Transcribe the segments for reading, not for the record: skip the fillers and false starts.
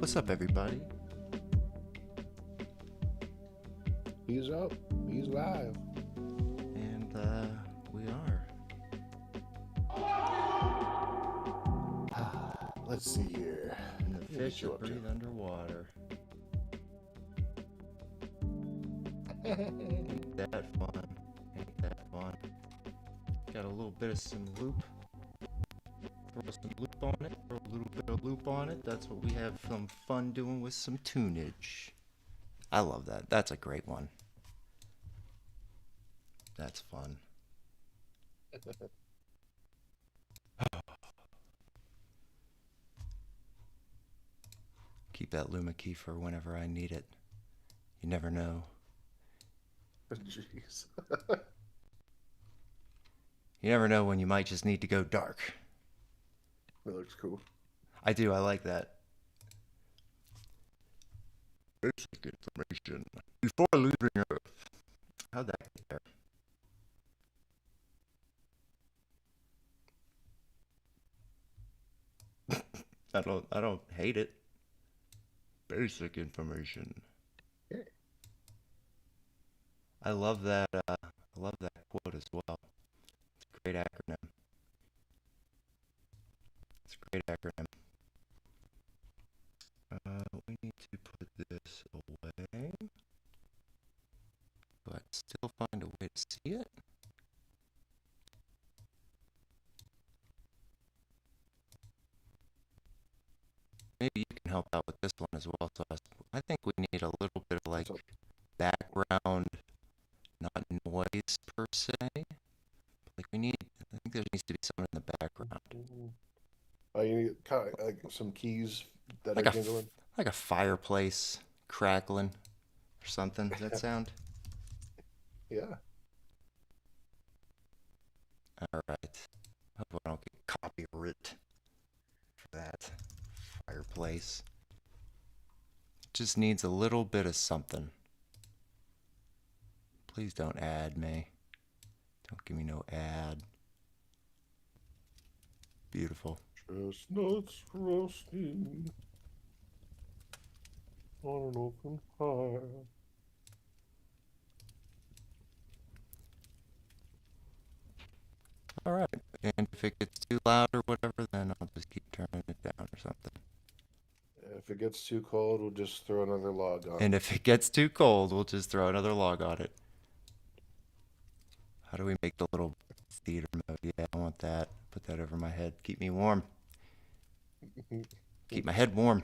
What's up, everybody? He's up. He's live. And we are. Let's see here. And the What fish you that up to? breathe underwater. Hey, Ain't that fun? Ain't that fun? Got a little bit of some loop. Throw some loop on it. Throw a little bit of loop on it. That's what we have some fun doing with some tunage. I love that. That's a great one. That's fun. Keep that Luma key for whenever I need it. You never know. jeez. You never know when you might just need to go dark. That looks cool. I do. I like that. Basic information before leaving Earth. How'd that get there? I don't hate it. Basic information. Yeah. I love that. I love that quote as well. It's a great acronym. It's a great acronym. We need to put this away, but still find a way to see it. Maybe you can help out with this one as well. So I think we need a little bit of like background, not noise per se. Like I think there needs to be something in the background. Oh, you need kind of like some keys that Like are jingling. like a fireplace crackling or something. Does that sound? Yeah. All right. Hope I don't get copyright for that fireplace. Just needs a little bit of something. Please don't add me. Don't give me no ad. Beautiful. Chestnuts roasting on an open fire. All right. And if it gets too loud or whatever, then I'll just keep turning it down or something. If it gets too cold, we'll just throw another log on. And if it gets too cold, we'll just throw another log on it. How do we make the little theater mode? Yeah, I want that. Put that over my head. Keep me warm. Keep my head warm.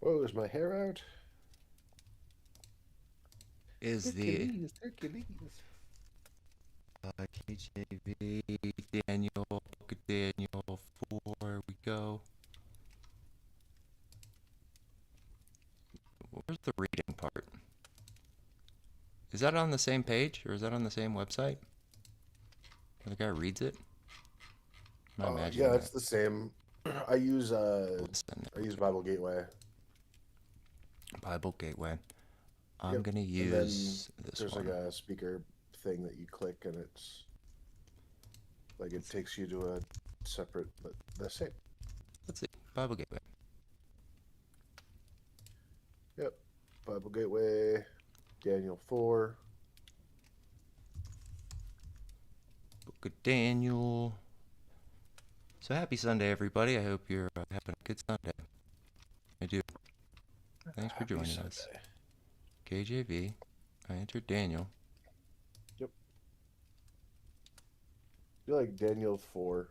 Oh, is my hair out? Is Hercules. KJV Daniel, Daniel 4, we go. Where's the reading part? Is that on the same page or is that on the same website? Where the guy reads it? I imagine Yeah, that. it's the same. I use Bible Gateway. Bible Gateway. I'm Yep. gonna And use then this there's one. like a speaker thing that you click, and it's like it takes you to a separate, but the same. Let's see. Bible Gateway. Yep. Bible Gateway, Daniel 4. Book of Daniel. So happy Sunday, everybody. I hope you're having a good Sunday. I do. Thanks for joining us. KJV. I entered Daniel. Yep. You're like Daniel 4.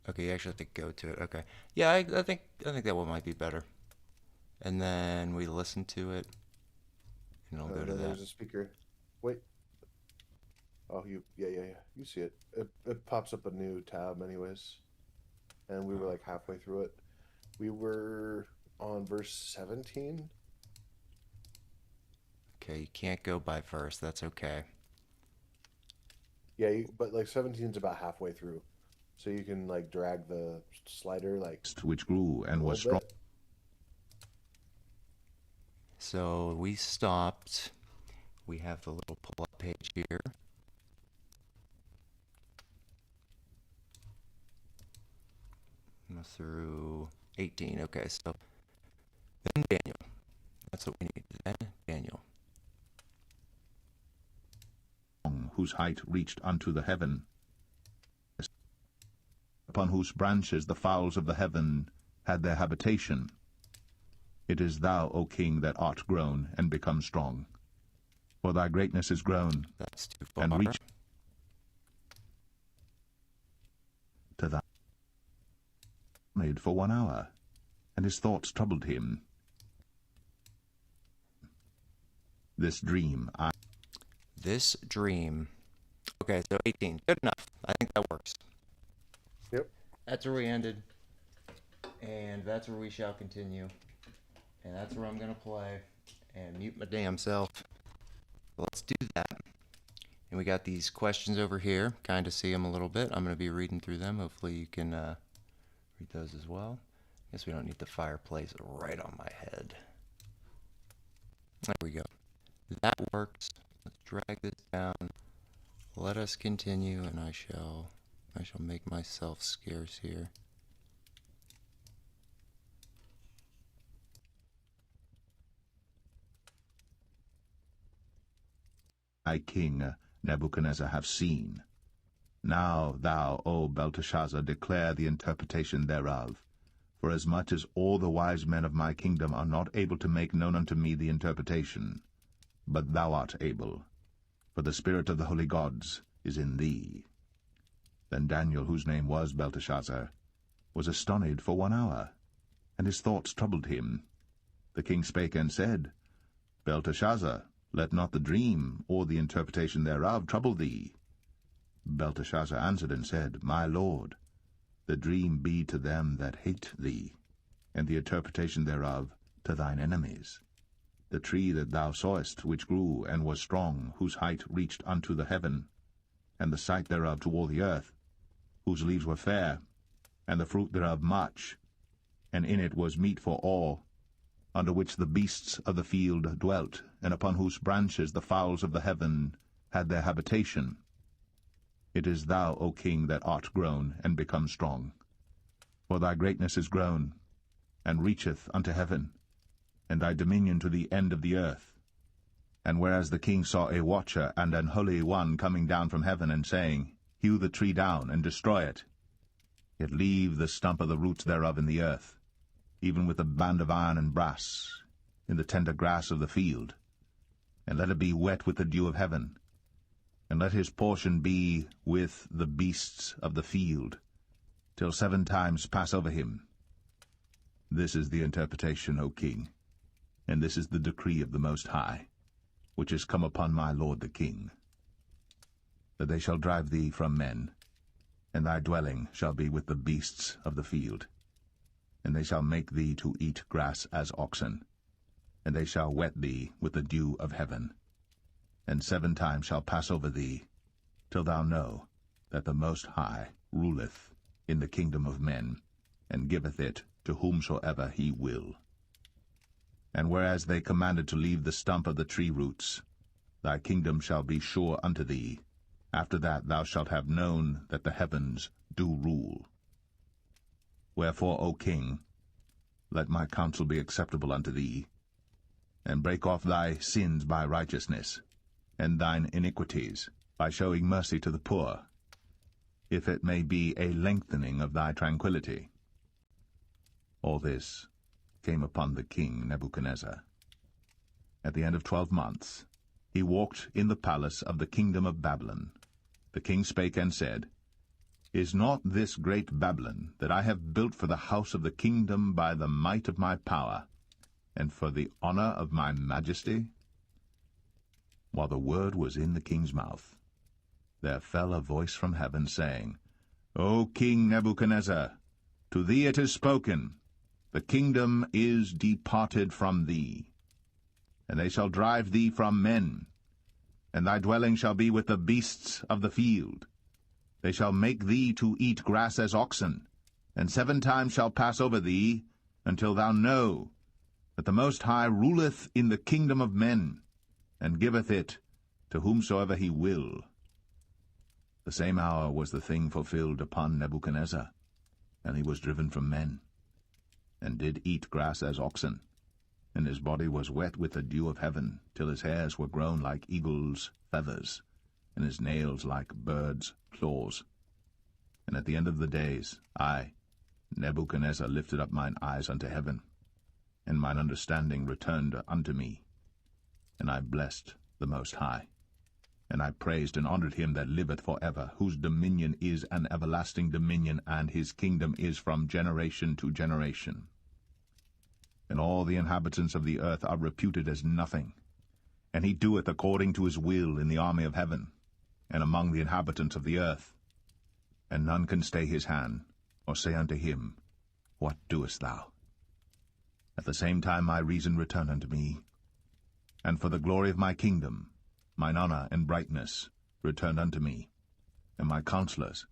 Okay, you actually have to go to it. Okay. Yeah, I think that one might be better. And then we listen to it, and I'll go to that. There's a speaker. Wait. Oh, yeah. You see it. It pops up a new tab, anyways. And we were like halfway through it. We were on verse 17. Okay, you can't go by verse. That's okay. Yeah, but like 17's about halfway through. So you can like drag the slider like which grew and was strong. So we stopped. We have the little pull-up page here. through 18. Okay, so then Daniel. That's what we need. Then Daniel. Whose height reached unto the heaven, upon whose branches the fowls of the heaven had their habitation. It is thou, O king, that art grown and become strong. For thy greatness is grown, That's too far. and reached to thy made for 1 hour, and his thoughts troubled him. This dream Okay, so 18. Good enough. I think that works. Yep. That's where we ended. And that's where we shall continue. And that's where I'm going to play and mute my damn self. Let's do that. And we got these questions over here. Kind of see them a little bit. I'm going to be reading through them. Hopefully you can read those as well. Guess we don't need the fireplace right on my head. There we go. That works. Let's drag this down. Let us continue, and I shall make myself scarce here. I, King Nebuchadnezzar, have seen. Now thou, O Belteshazzar, declare the interpretation thereof. For as much as all the wise men of my kingdom are not able to make known unto me the interpretation, but thou art able, for the spirit of the holy gods is in thee. Then Daniel, whose name was Belteshazzar, was astonished for 1 hour, and his thoughts troubled him. The king spake and said, Belteshazzar, let not the dream or the interpretation thereof trouble thee. Belteshazzar answered and said, My lord, the dream be to them that hate thee, and the interpretation thereof to thine enemies. The tree that thou sawest, which grew and was strong, whose height reached unto the heaven, and the sight thereof to all the earth, whose leaves were fair, and the fruit thereof much, and in it was meat for all, under which the beasts of the field dwelt, and upon whose branches the fowls of the heaven had their habitation. It is thou, O king, that art grown and become strong. For thy greatness is grown, and reacheth unto heaven, and thy dominion to the end of the earth. And whereas the king saw a watcher and an holy one coming down from heaven, and saying, Hew the tree down, and destroy it, yet leave the stump of the roots thereof in the earth, even with a band of iron and brass, in the tender grass of the field, and let it be wet with the dew of heaven, and let his portion be with the beasts of the field, till 7 times pass over him. This is the interpretation, O king, and this is the decree of the Most High, which is come upon my lord the king, that they shall drive thee from men, and thy dwelling shall be with the beasts of the field, and they shall make thee to eat grass as oxen, and they shall wet thee with the dew of heaven, and 7 times shall pass over thee, till thou know that the Most High ruleth in the kingdom of men, and giveth it to whomsoever he will. And whereas they commanded to leave the stump of the tree roots, thy kingdom shall be sure unto thee. After that thou shalt have known that the heavens do rule. Wherefore, O king, let my counsel be acceptable unto thee, and break off thy sins by righteousness, and thine iniquities by showing mercy to the poor, if it may be a lengthening of thy tranquillity. All this came upon the king Nebuchadnezzar. At the end of 12 months, he walked in the palace of the kingdom of Babylon. The king spake and said, Is not this great Babylon, that I have built for the house of the kingdom by the might of my power, and for the honor of my majesty? While the word was in the king's mouth, there fell a voice from heaven, saying, O King Nebuchadnezzar, to thee it is spoken, the kingdom is departed from thee, and they shall drive thee from men, and thy dwelling shall be with the beasts of the field. They shall make thee to eat grass as oxen, and 7 times shall pass over thee, until thou know that the Most High ruleth in the kingdom of men, and giveth it to whomsoever he will. The same hour was the thing fulfilled upon Nebuchadnezzar, and he was driven from men, and did eat grass as oxen, and his body was wet with the dew of heaven, till his hairs were grown like eagles' feathers, and his nails like birds' claws. And at the end of the days, I, Nebuchadnezzar, lifted up mine eyes unto heaven, and mine understanding returned unto me, and I blessed the Most High. And I praised and honored him that liveth for ever, whose dominion is an everlasting dominion, and his kingdom is from generation to generation. And all the inhabitants of the earth are reputed as nothing. And he doeth according to his will in the army of heaven, and among the inhabitants of the earth. And none can stay his hand, or say unto him, What doest thou? At the same time my reason returned unto me, and for the glory of my kingdom, mine honor and brightness returned unto me, and my counselors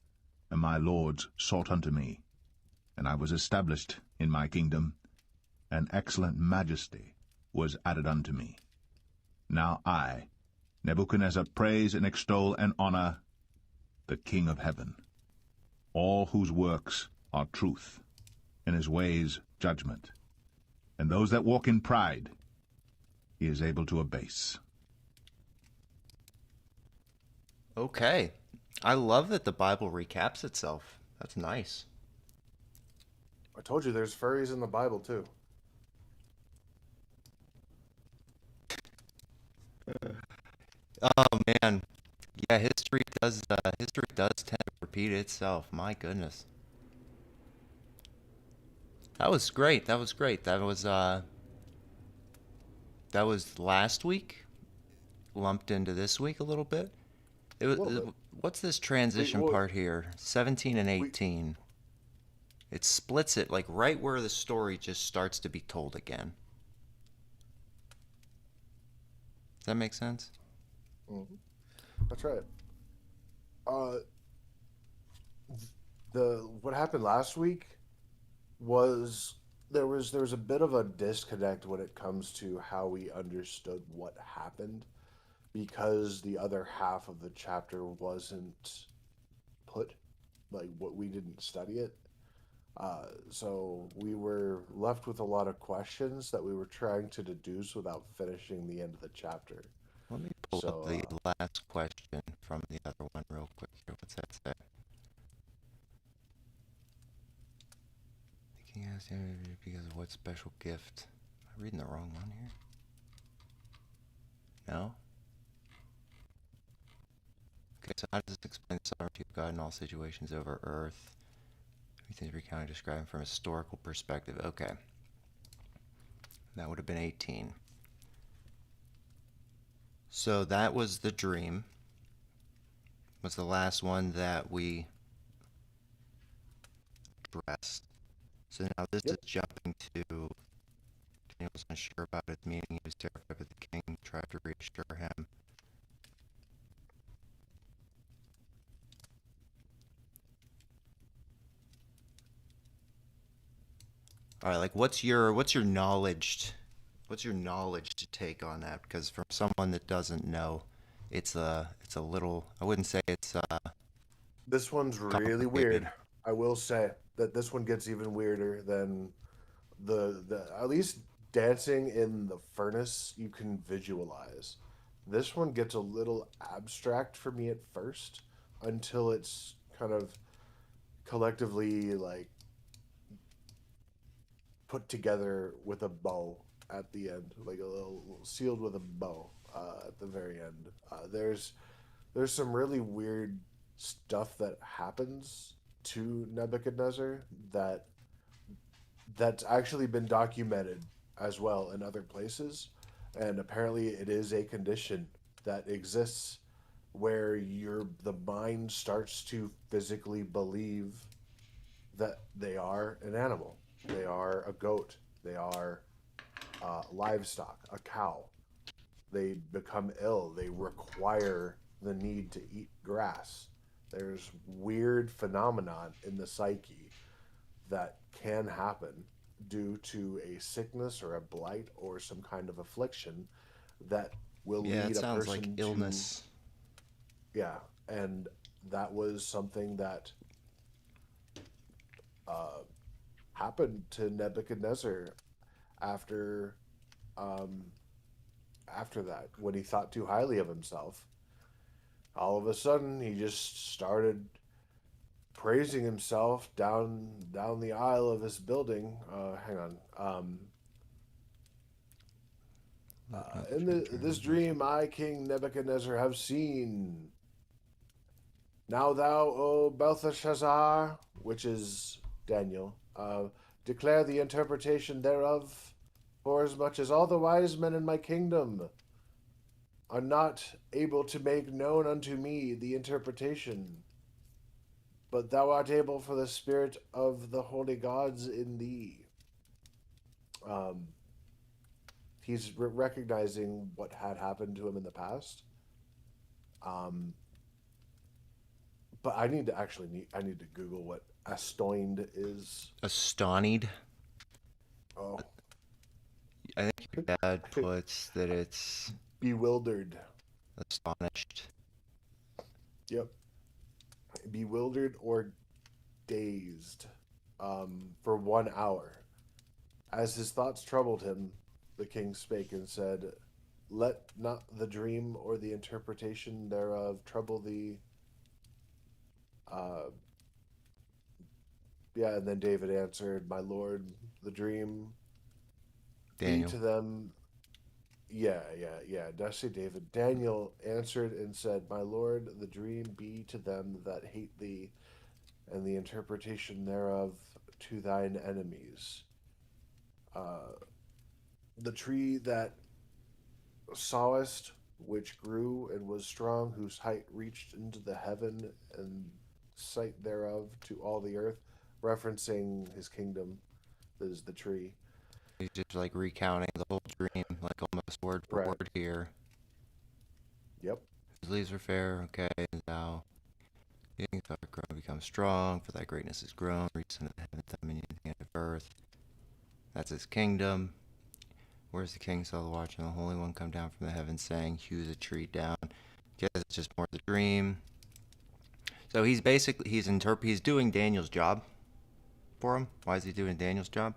and my lords sought unto me, and I was established in my kingdom, and excellent majesty was added unto me. Now I, Nebuchadnezzar, praise and extol and honor the King of heaven, all whose works are truth, and his ways judgment, and those that walk in pride he is able to abase. Okay. I love that the Bible recaps itself. That's nice. I told you there's furries in the Bible too. Oh man. Yeah, history does tend to repeat itself. My goodness. That was great. That was last week, lumped into this week a little bit. It was. A little bit. What's this transition what- part here? 17 and 18. It splits it like right where the story just starts to be told again. Does that make sense? That's right. What happened last week was there was a bit of a disconnect when it comes to how we understood what happened, because the other half of the chapter wasn't put, like we didn't study it. So we were left with a lot of questions that we were trying to deduce without finishing the end of the chapter. Let me pull So, up the last question from the other one real quick here. What's that say? The king asked him because of what special gift? Am I reading the wrong one here? No? Okay, so how does this explain the sovereignty of God in all situations over earth? Everything's recounted, described from a historical perspective. Okay. That would have been 18. So that was the dream. Was the last one that we addressed. So now this is jumping to Daniel was unsure about his meaning. He was terrified, but the king tried to reassure him. All right, like what's your knowledge? What's your knowledge to take on that? Because from someone that doesn't know, it's a little. I wouldn't say it's This one's really complicated. weird. I will say that this one gets even weirder than the at least dancing in the furnace you can visualize. This one gets a little abstract for me at first until it's kind of collectively like put together with a bow at the end, like a little sealed with a bow at the very end. There's some really weird stuff that happens to Nebuchadnezzar that's actually been documented as well in other places, and apparently it is a condition that exists where the mind starts to physically believe that they are an animal, they are a goat, they are livestock, a cow. They become ill, they require the need to eat grass. There's weird phenomenon in the psyche that can happen due to a sickness or a blight or some kind of affliction that will Yeah, lead it a sounds person like illness. Yeah, and that was something that happened to Nebuchadnezzar after um, after that, when he thought too highly of himself. All of a sudden, he just started praising himself down the aisle of his building. Hang on. This dream I, King Nebuchadnezzar, have seen. Now thou, O Belteshazzar, which is Daniel, declare the interpretation thereof, forasmuch as all the wise men in my kingdom are not able to make known unto me the interpretation, but thou art able for the spirit of the holy gods in thee. Um, he's recognizing what had happened to him in the past. But I need to I need to Google what astoined is. Astonied. Oh, I think your dad puts that it's bewildered. astonished. Yep. Bewildered or dazed for 1 hour. As his thoughts troubled him, the king spake and said, let not the dream or the interpretation thereof trouble thee. Yeah, and then David answered, my lord, the dream Daniel. be to them. Yeah. Did I say David? Daniel answered and said, my lord, the dream be to them that hate thee, and the interpretation thereof to thine enemies. The tree that sawest, which grew and was strong, whose height reached into the heaven, and sight thereof to all the earth, referencing his kingdom, is the tree. He's just like recounting the whole dream, like almost word for Right. word here. Yep. His leaves are fair, okay, and thou being thou art grown become strong, for thy greatness is grown, reach into the heaven, dominion, and of earth. That's his kingdom. Whereas the king saw the watch and the Holy One come down from the heavens, saying, hew the tree down. Guess it's just more of the dream. So he's basically he's doing Daniel's job for him. Why is he doing Daniel's job?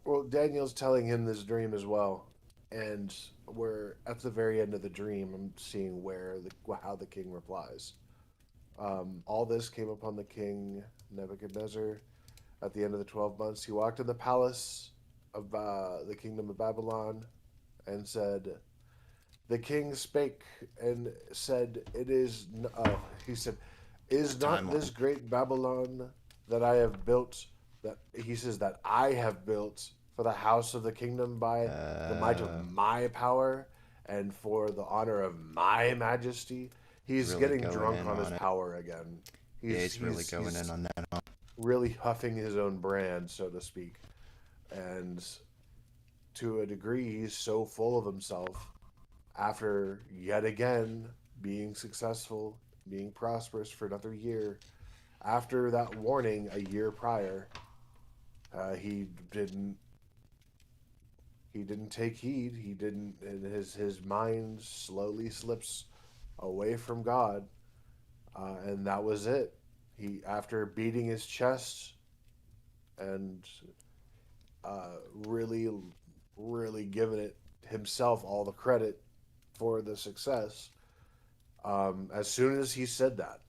Well, Daniel's telling him this dream as well, and we're at the very end of the dream. I'm seeing how the king replies. All this came upon the king Nebuchadnezzar at the end of the 12 months. He walked in the palace of the kingdom of Babylon, and said, "The king spake and said, It is." He said, "Is not this great Babylon that I have built?" That he says that I have built for the house of the kingdom by the might of my power and for the honor of my majesty. He's Really getting going drunk in on his on it. power again. He's really going in on that, huh? Really huffing his own brand, so to speak. And to a degree, he's so full of himself after yet again being successful, being prosperous for another year. After that warning a year prior, he didn't take heed. He didn't, and his mind slowly slips away from God, and that was it. He, after beating his chest and really, really giving it himself all the credit for the success, as soon as he said that,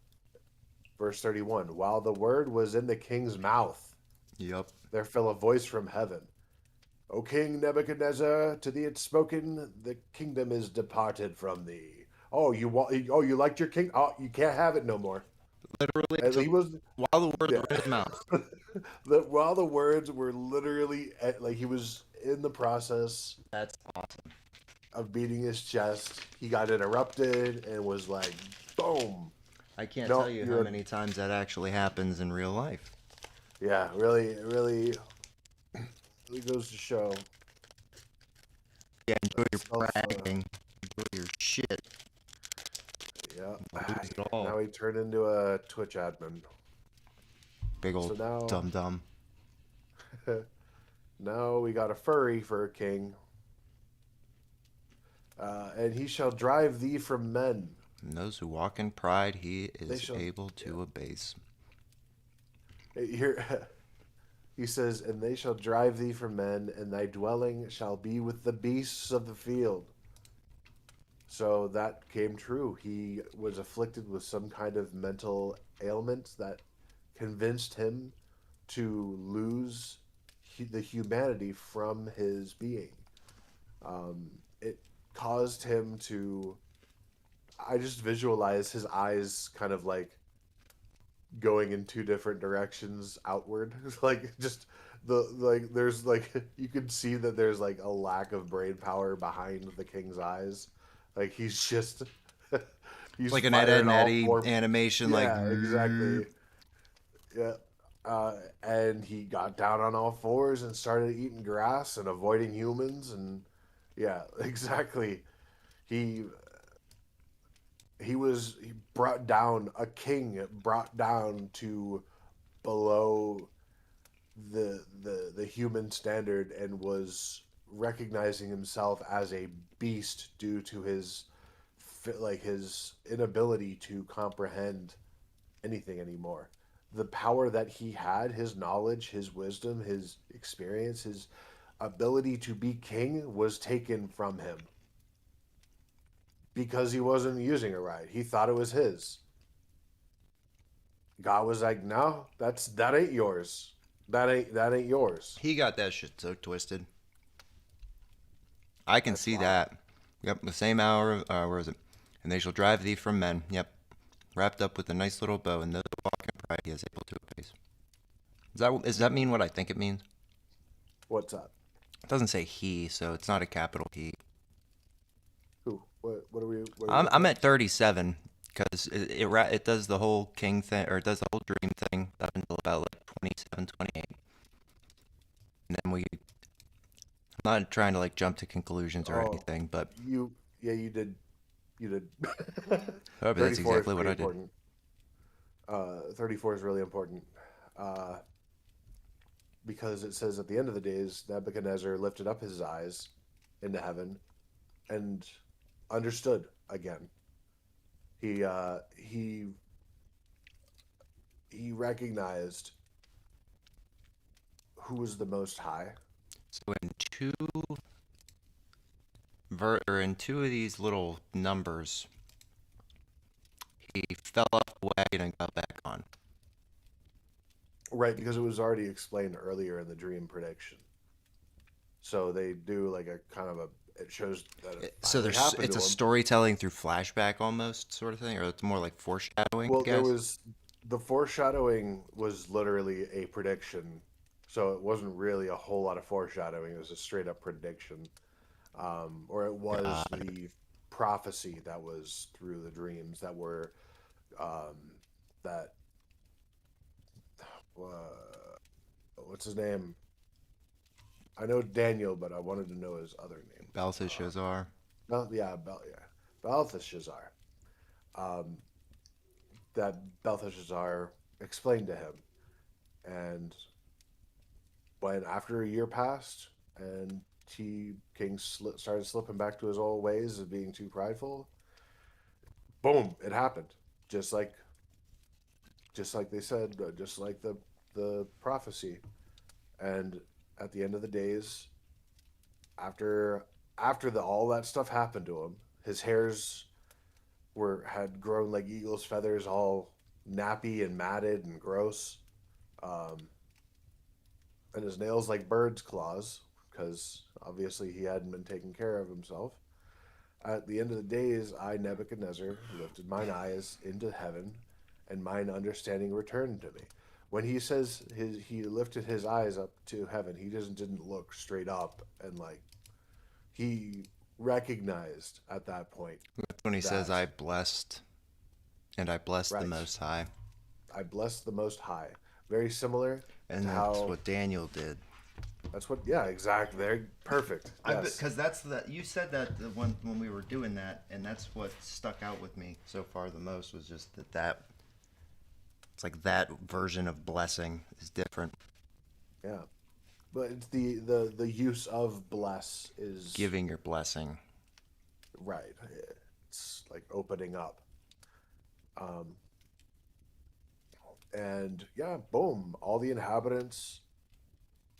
verse 31, while the word was in the king's mouth, Yep. there fell a voice from heaven. O King Nebuchadnezzar, to thee it's spoken, the kingdom is departed from thee. Oh, you liked your king? Oh, you can't have it no more. Literally, And so he was while the words yeah. were in his mouth. While the words were literally like he was in the process That's awesome. of beating his chest, he got interrupted and was like, boom. I can't No, tell you how many times that actually happens in real life. Yeah, really, really, really goes to show. Yeah, enjoy your Self, bragging. Enjoy your shit. Yeah. Lose it all. Now he turned into a Twitch admin. Big old So now, dum-dum. now we got a furry for a king. And he shall drive thee from men. And those who walk in pride, he is shall- able to abase. Here, He says, "And they shall drive thee from men, and thy dwelling shall be with the beasts of the field." So that came true. He was afflicted with some kind of mental ailment that convinced him to lose the humanity from his being. It caused him to. I just visualize his eyes kind of like going in two different directions outward. Like just there's like you can see that there's like a lack of brain power behind the king's eyes. Like he's just he's Like an Ed, firing and all Eddie four. animation, like. Yeah, exactly. Yeah. And he got down on all fours and started eating grass and avoiding humans, and yeah, exactly. He he brought down a king, brought down to below the human standard, and was recognizing himself as a beast due to his his inability to comprehend anything anymore. The power that he had, his knowledge, his wisdom, his experience, his ability to be king was taken from him because he wasn't using it right. He thought it was his. God was like, "No, that ain't yours. That ain't yours." He got that shit so twisted. I can That's see wild. that. Yep, the same hour. Where is it? And they shall drive thee from men. Yep, wrapped up with a nice little bow, and those that walk in pride he is able to appease. Does that mean what I think it means? What's up? It doesn't say he, so it's not a capital He. Who? What are we? What are we I'm looking I'm at? at 37 because it does the whole king thing, or it does the whole dream thing up until about like 27, 28. And then I'm not trying to like jump to conclusions or Oh, anything, but you. Yeah, you did. You did. oh, but that's 34 is exactly what pretty I did. important. 34 is really important. Uh, because it says at the end of the days, Nebuchadnezzar lifted up his eyes into heaven and understood again. He recognized who was the Most High. So in two of these little numbers, he fell off the wagon and got back on. Right, because it was already explained earlier in the dream prediction. So they do like a kind of a. It shows that it So finally happened it's to a him. storytelling through flashback almost sort of thing, or it's more like foreshadowing, I Well, there guess. was the foreshadowing was literally a prediction, so it wasn't really a whole lot of foreshadowing. It was a straight up prediction, or it was Got it. the prophecy that was through the dreams that were um, that what's his name? I know Daniel, but I wanted to know his other name. Belteshazzar. Yeah, Belteshazzar. Um, that Belteshazzar explained to him, and when after a year passed and started slipping back to his old ways of being too prideful, boom, it happened. Just like they said, just like the prophecy. And at the end of the days, after all that stuff happened to him, his hairs had grown like eagle's feathers, all nappy and matted and gross, um, and his nails like bird's claws, because obviously he hadn't been taking care of himself. At the end of the days, I, Nebuchadnezzar, lifted mine eyes into heaven, and mine understanding returned to me. When he says he lifted his eyes up to heaven, he didn't look straight up, and like he recognized at that point That's when he says, that "I blessed, and I blessed the right, Most High," I bless the Most High. Very similar and to that's how what Daniel did. that's what. Yeah, exactly. There, perfect. Yes. Because that's that you said that the one when we were doing that, and that's what stuck out with me so far the most was just that it's like that version of blessing is different. Yeah. But it's the use of bless is Giving your blessing. right. It's like opening up. Um, and yeah, boom, all the inhabitants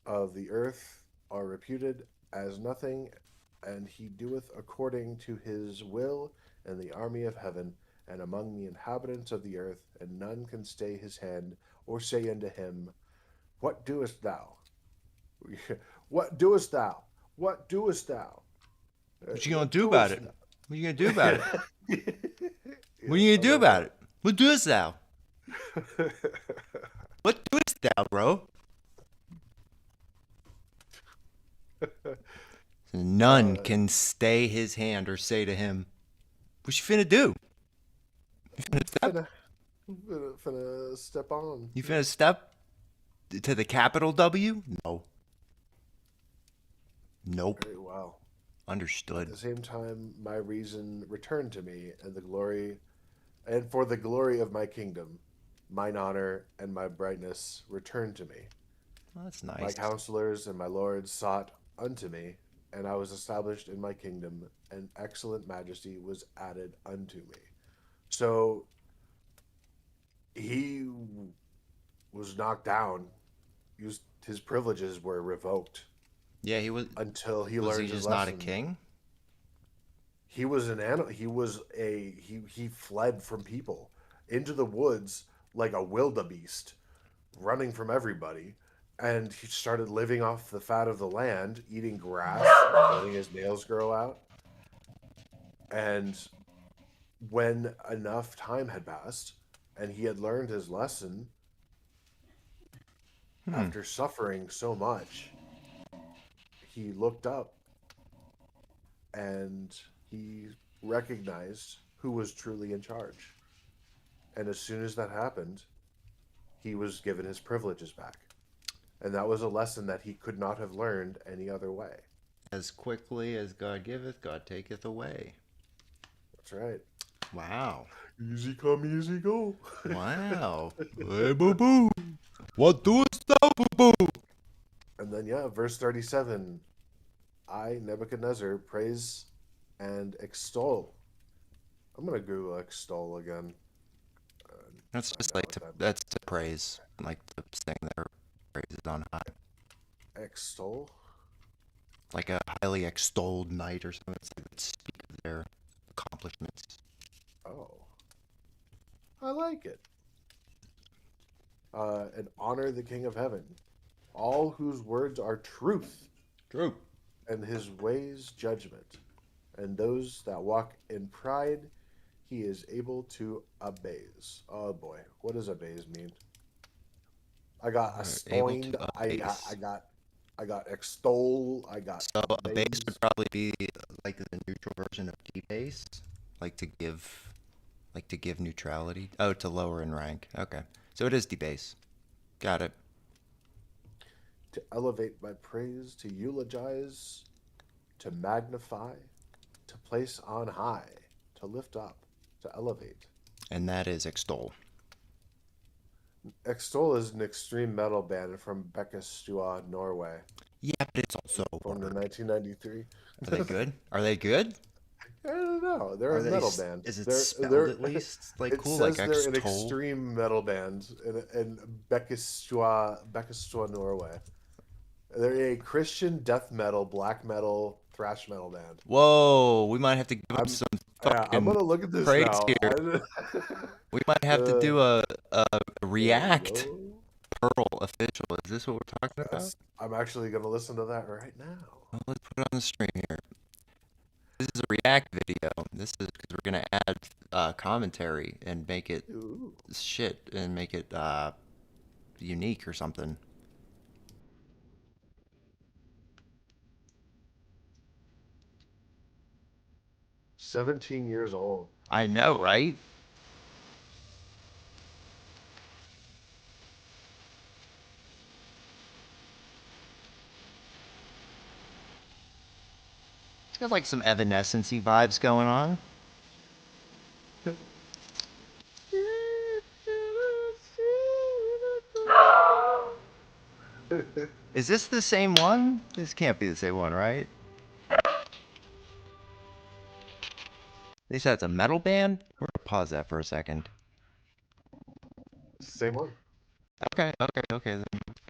of the earth are reputed as nothing, and he doeth according to his will in the army of heaven and among the inhabitants of the earth, and none can stay his hand or say unto him, What doest thou? What doest thou? What doest thou? What you gonna What do about doest it? What you gonna do about it? thou? What are you gonna do about it? What doest thou? What doest thou, bro? None can stay his hand or say to him, "What you finna do? You finna step? Finna step on. You finna step to the capital W? No. Nope. Very well. At Understood. the same time, my reason returned to me, and the glory, and for the glory of my kingdom, mine honor and my brightness returned to me. Well, that's My nice. counselors and my lords sought unto me, and I was established in my kingdom, and excellent majesty was added unto me. So he was knocked down. His privileges were revoked Yeah, he was. until he Was learned he his just not a lesson. king? He was an animal. He fled from people into the woods like a wildebeest, running from everybody, and he started living off the fat of the land, eating grass, letting his nails grow out. And when enough time had passed, and he had learned his lesson, after suffering so much, he looked up and he recognized who was truly in charge. And as soon as that happened, he was given his privileges back. And that was a lesson that he could not have learned any other way. As quickly as God giveth, God taketh away. That's right. Wow. Easy come, easy go. Wow. Hey, boo boo. What doest thou, boo boo? And then, yeah, verse 37, I, Nebuchadnezzar, praise and extol. I'm going to Google extol again. That's just Find like out to, what that that's to praise, like to sing their praises on high, extol. like a highly extolled knight or something. It's like to speak of their accomplishments. Oh, I like it. And honor the King of Heaven, all whose words are truth, True. and his ways judgment, and those that walk in pride he is able to abase. Oh boy, what does abase mean? I got Able astoined. to abase. I got extol. I got So a base abase. would probably be like the neutral version of debase, like to give neutrality. Oh, to lower in rank. Okay, so it is debase. Got it. To elevate by praise, to eulogize, to magnify, to place on high, to lift up, to elevate. And that is extol. Extol is an extreme metal band from Bekkestua, Norway, Yeah, but it's also. formed in Are 1993. they good? Are they good? I don't know. They're Are a they? metal band. Is it They're, spelled they're, at least? Like it cool, says like they're an extol. extreme metal band in Bekkestua, Norway. They're a Christian death metal, black metal, thrash metal band. Whoa, we might have to give them I'm some Yeah, I'm fucking gonna look at this praise now. here. We might have to do a React Pearl official. Is this what we're talking about? I'm actually gonna listen to that right now. Well, let's put it on the stream here. This is a React video. This is because we're gonna add commentary and make it Ooh. shit and make it unique or something. "17 years old." I know, right? It's got like some Evanescence-y vibes going on. Is this the same one? This can't be the same one, right? They said it's a metal band? We're gonna pause that for a second. Same one. Okay, then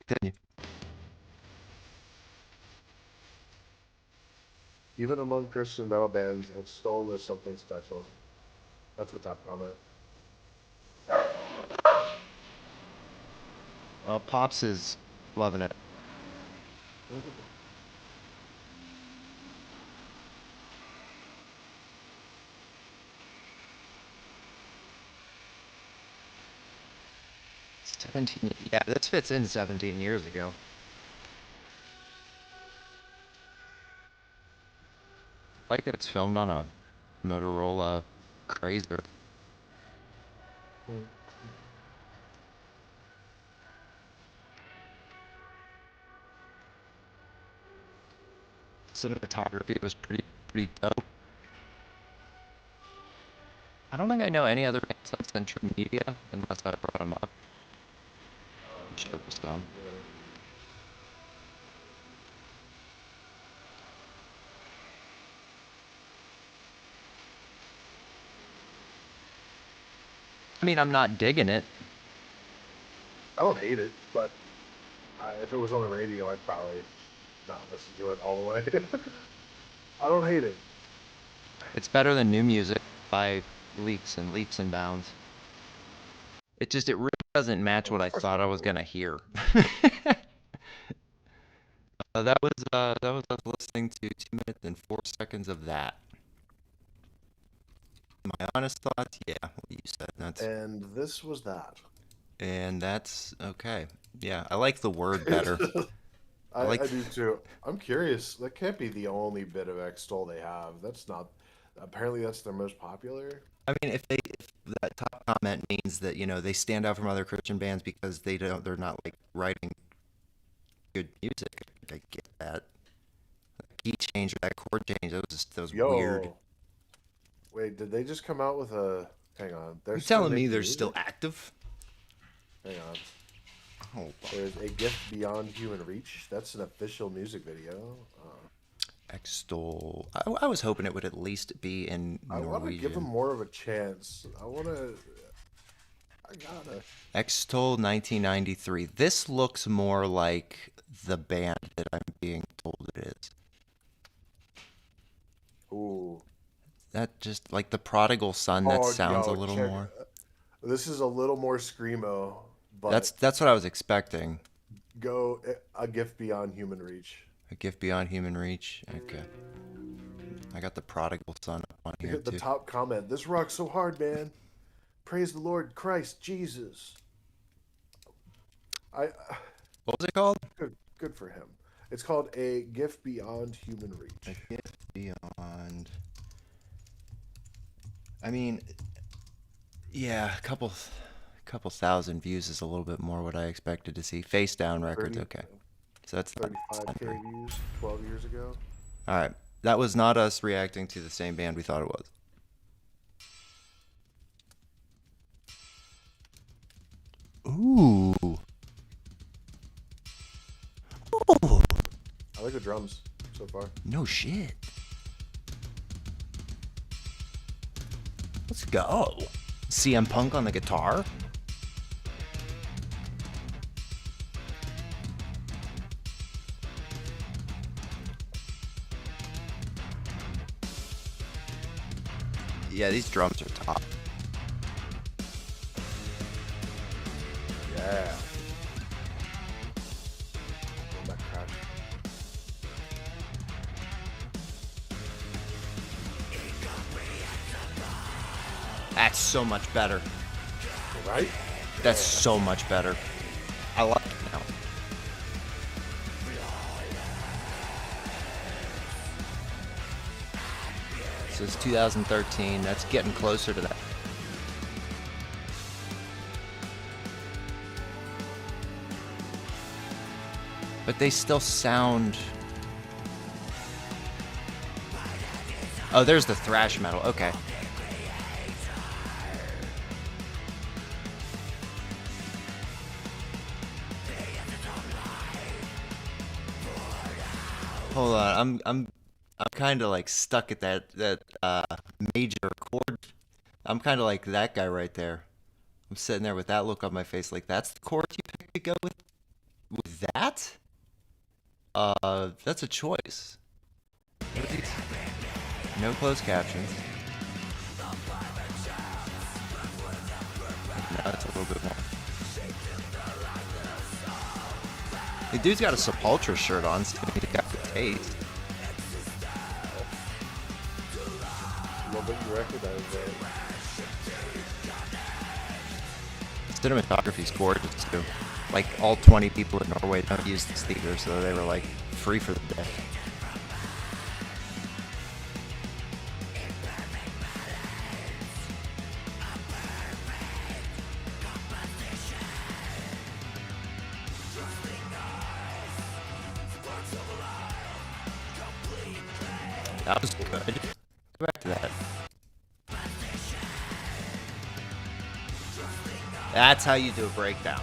continue. Even among Christian metal bands, Extol is something special. That's the top comment. Well, Pops is loving it. Yeah, this fits in 17 years ago. I like that it's filmed on a Motorola Razr. Cinematography was pretty dope. I don't think I know any other bands on Central Media unless I brought them up. I'm sure there's some. I mean, I'm not digging it. I don't hate it, but if it was on the radio, I'd probably not listen to it all the way. I don't hate it. It's better than new music by leaps and bounds. It really doesn't match what I thought I was gonna hear. That was us listening to 2 minutes and 4 seconds of that. My honest thoughts, yeah, what you said. And this was that. And that's okay. Yeah, I like the word better. I do too. I'm curious. That can't be the only bit of Extol they have. That's not. Apparently, that's their most popular. I mean, if that top comment means that they stand out from other Christian bands because they're not like writing good music, I get that. That key change or that chord change, that was weird. Wait, did they just come out with a? Hang on. You're telling me they're still active? Hang on. Hold on. There's A Gift Beyond Human Reach. That's an official music video. Extol. I was hoping it would at least be in Norwegian. I want to give them more of a chance. I gotta. Extol 1993. This looks more like the band that I'm being told it is. Ooh. That just like the Prodigal Son. That sounds a little more. This is a little more screamo. But that's what I was expecting. Go A Gift Beyond Human Reach. A Gift Beyond Human Reach. Okay. I got the Prodigal Son up on here The too. top comment. This rocks so hard, man. Praise the Lord Christ Jesus. What was it called? Good for him. It's called A Gift Beyond Human Reach. A Gift Beyond. I mean, yeah, a couple thousand views is a little bit more what I expected to see. Face Down Records, 30, okay. So that's 35K views 12 years ago. All right. That was not us reacting to the same band we thought it was. Ooh. Ooh. I like the drums so far. No shit. Let's go. CM Punk on the guitar. Yeah, these drums are top. Yeah. That crash. That's so much better. Right? That's so much better. I like it now. This is 2013. That's getting closer to that. But they still sound... Oh, there's the thrash metal. Okay. Hold on, I'm kind of like stuck at that major chord. I'm kind of like that guy right there. I'm sitting there with that look on my face, like that's the chord you picked to go with that. That's a choice. What are these? No closed captions. Now it's a little bit more. The dude's got a Sepultura shirt on, so he's got the taste. Well, but you recognize that. Cinematography's gorgeous too. Like all 20 people in Norway don't use this theater, so they were like free for the day. That was good. Go back to that. That's how you do a breakdown.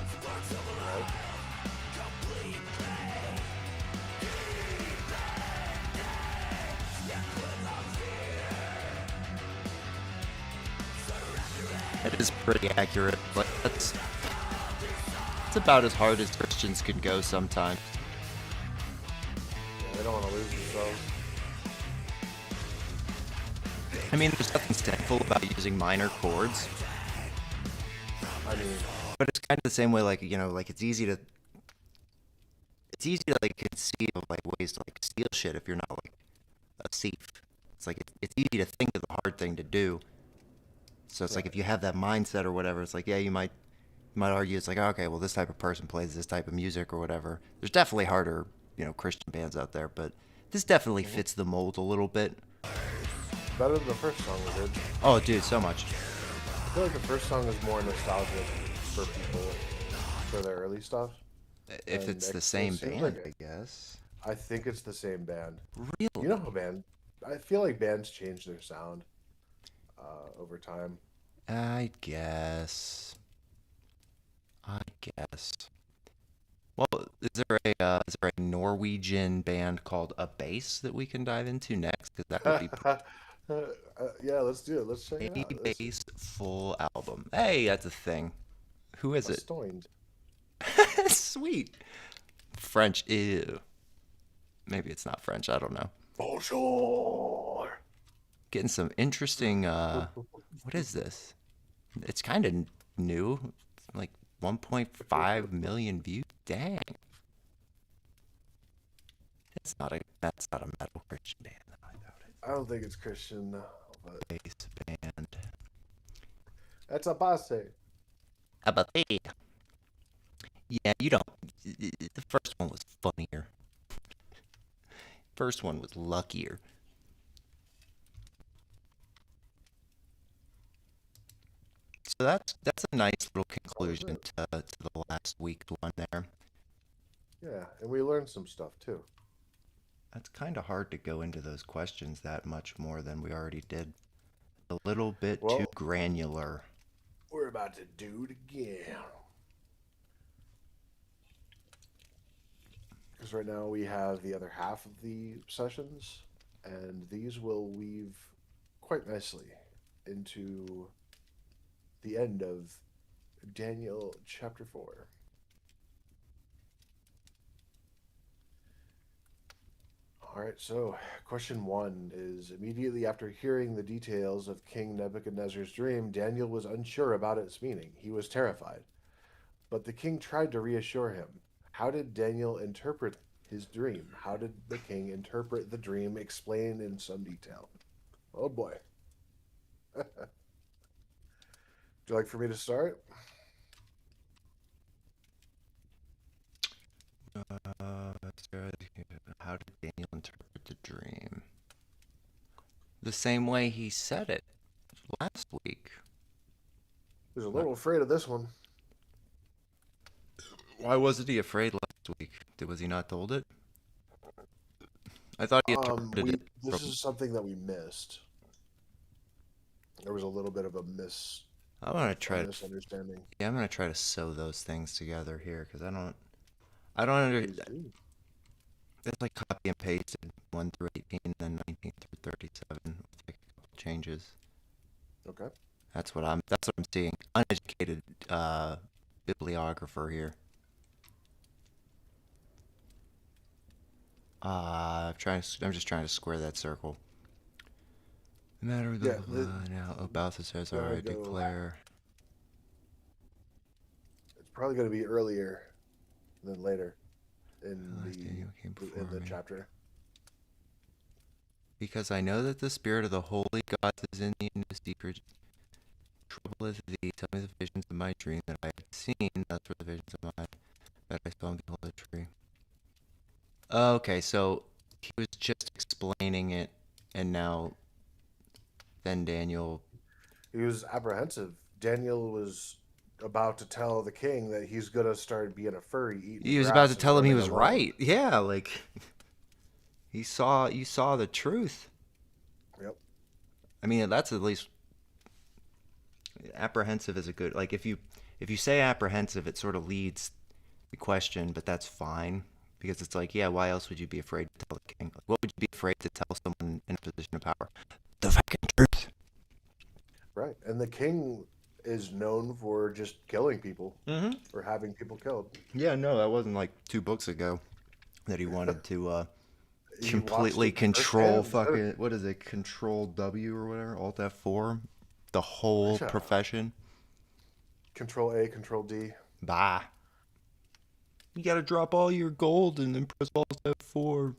It is pretty accurate, but it's about as hard as Christians can go sometimes. Yeah, they don't want to lose themselves. I mean, there's nothing sinful about using minor chords, I mean, but it's kind of the same way, like, you know, like it's easy to like conceive of like ways to like steal shit if you're not like a thief. It's like it's easy to think of the hard thing to do. So it's like if you have that mindset or whatever, it's like, yeah, you might argue it's like, okay, well, this type of person plays this type of music or whatever. There's definitely harder, you know, Christian bands out there, but this definitely fits the mold a little bit. better than the first song we did. Oh, dude, so much. I feel like the first song is more nostalgic for people for their early stuff. If And it's the Exodus same seems band, like I guess. I think it's the same band. Really? You know how I feel like bands change their sound over time. I guess. Well, is there a Norwegian band called A Bass that we can dive into next? Because that would be Yeah, let's do it. Let's check it A out. This Bass full album. Hey, that's a thing. Who is it? Astoined. Sweet. French. Ew. Maybe it's not French. I don't know. Bonjour. Getting some interesting. What is this? It's kind of new. It's like 1.5 million views. Dang. That's not a metal Christian band. I doubt it. I don't think it's Christian, but Bass band. that's a passe. How about they? Yeah, you don't. The first one was funnier. First one was luckier. So that's a nice little conclusion to the last week's one there. Yeah, and we learned some stuff too. That's kind of hard to go into those questions that much more than we already did. A little bit Well- too granular. We're about to do it again. Because right now we have the other half of the sessions, and these will weave quite nicely into the end of Daniel chapter 4. All right, so question 1 is immediately after hearing the details of King Nebuchadnezzar's dream, Daniel was unsure about its meaning. He was terrified. But the king tried to reassure him. How did Daniel interpret his dream? How did the king interpret the dream? Explain in some detail. Oh boy. Would you like for me to start? How did Daniel interpret the dream? The same way he said it last week. He was a little afraid of this one. Why wasn't he afraid last week? Was he not told it? I thought he interpreted it This from... is something that we missed. There was a little bit of a I'm gonna try to... misunderstanding. Yeah, I'm gonna try to sew those things together here because I don't under. It's like copy and pasted 1 through 18, then 19 through 37 with like a couple changes. Okay. That's what I'm seeing. Uneducated bibliographer here. I'm just trying to square that circle. The matter of Yeah, now, O Balthazar, gonna I go. declare. It's probably going to be earlier than later in Alas, Daniel came before the me. chapter. Because I know that the spirit of the holy gods is in thee, and the secret troubleth thee. Tell me the visions of my dream that I had seen. That's were the visions of mine that I saw and behold the tree. Okay, so he was just explaining it, and now then Daniel. He was apprehensive. Daniel was about to tell the king that he's going to start being a furry, eating He was about grass to and tell him he roaming was alone. right. Yeah, like you saw the truth. Yep. I mean, that's at least apprehensive is a good, like if you say apprehensive, it sort of leads the question, but that's fine because it's like, yeah, why else would you be afraid to tell the king? Like, what would you be afraid to tell someone in a position of power? The fucking truth. Right. And the king is known for just killing people Mm-hmm. or having people killed. Yeah, no, that wasn't like 2 books ago that he wanted to He watched completely it control firsthand. fucking, what is it, Control W or whatever, Alt F4, the whole Yeah. profession. Control A, Control D. Bah. You gotta drop all your gold and then press Alt F4.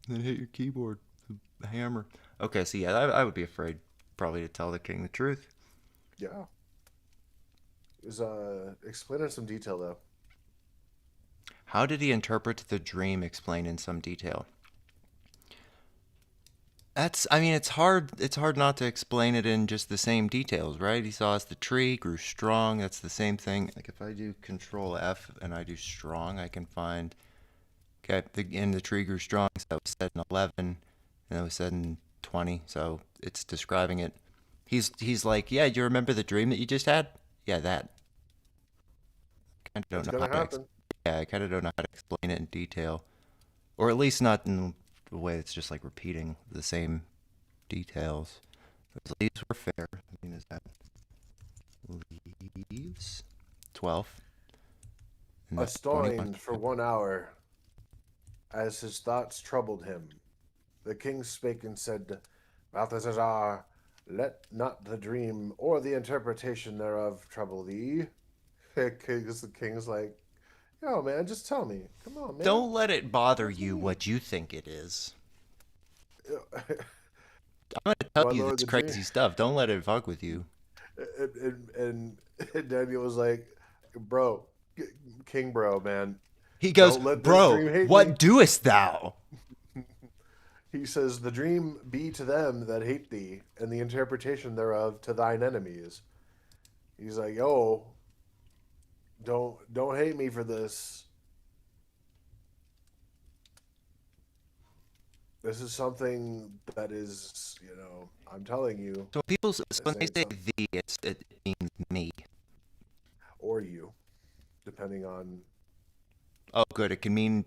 And then hit your keyboard with a hammer. Okay, so yeah, I would be afraid probably to tell the king the truth. Yeah. Is explain in some detail though. How did he interpret the dream? Explain in some detail. I mean, it's hard not to explain it in just the same details, right? He saw as the tree grew strong. That's the same thing. Like if I do Control F and I do strong, I can find, okay, the tree grew strong. So that was said in 11, and that was said in 20. So it's describing it. He's like, yeah, you remember the dream that you just had? Yeah, that. I kind of It's don't know gonna how happen. I kind of don't know how to explain it in detail, or at least not in a way that's just like repeating the same details. Those leaves were fair. I mean, is that leaves? 12. And that's 21. Astonished for 1 hour, as his thoughts troubled him, the king spake and said, Balthazar, let not the dream or the interpretation thereof trouble thee. The king's like, yo, man, just tell me. Come on, man. Don't let it bother you what you think it is. I'm going to tell My you lord, this the crazy dream. stuff. Don't let it fuck with you. And Daniel was like, bro, king bro, man, He goes, don't let this bro, dream hate what me. doest thou? He says, the dream be to them that hate thee, and the interpretation thereof to thine enemies. He's like, yo, don't hate me for this. This is something that is, I'm telling you, So people, when they ain't say some- thee, it means me. or you, depending on. Oh, good. It can mean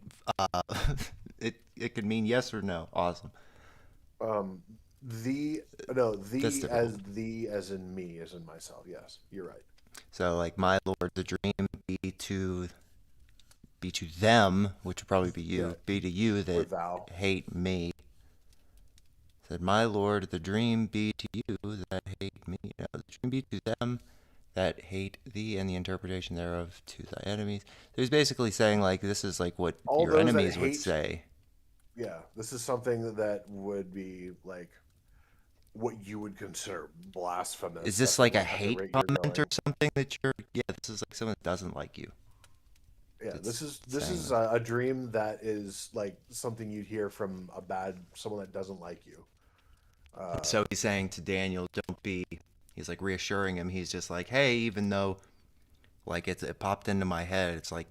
it can mean yes or no. Awesome. Thee That's as difficult. thee as in me as in myself. Yes, you're right. So like, my lord, the dream be to them, which would probably be you, Yeah. be to you Or that thou. hate me. Said, my lord, the dream be to you that hate me. No, the dream be to them that hate thee, and the interpretation thereof to thy enemies. So he's basically saying, like, this is like what All your those that enemies would hate. say. Yeah, this is something that would be like what you would consider blasphemous. Is this like a definitely, at the hate rate you're comment or going. something that you're? Yeah, this is like someone that doesn't like you. Yeah, That's this saying is that. a dream that is like something you'd hear from someone that doesn't like you. So he's saying to Daniel, don't be. He's like reassuring him. He's just like, hey, even though like it popped into my head, it's like,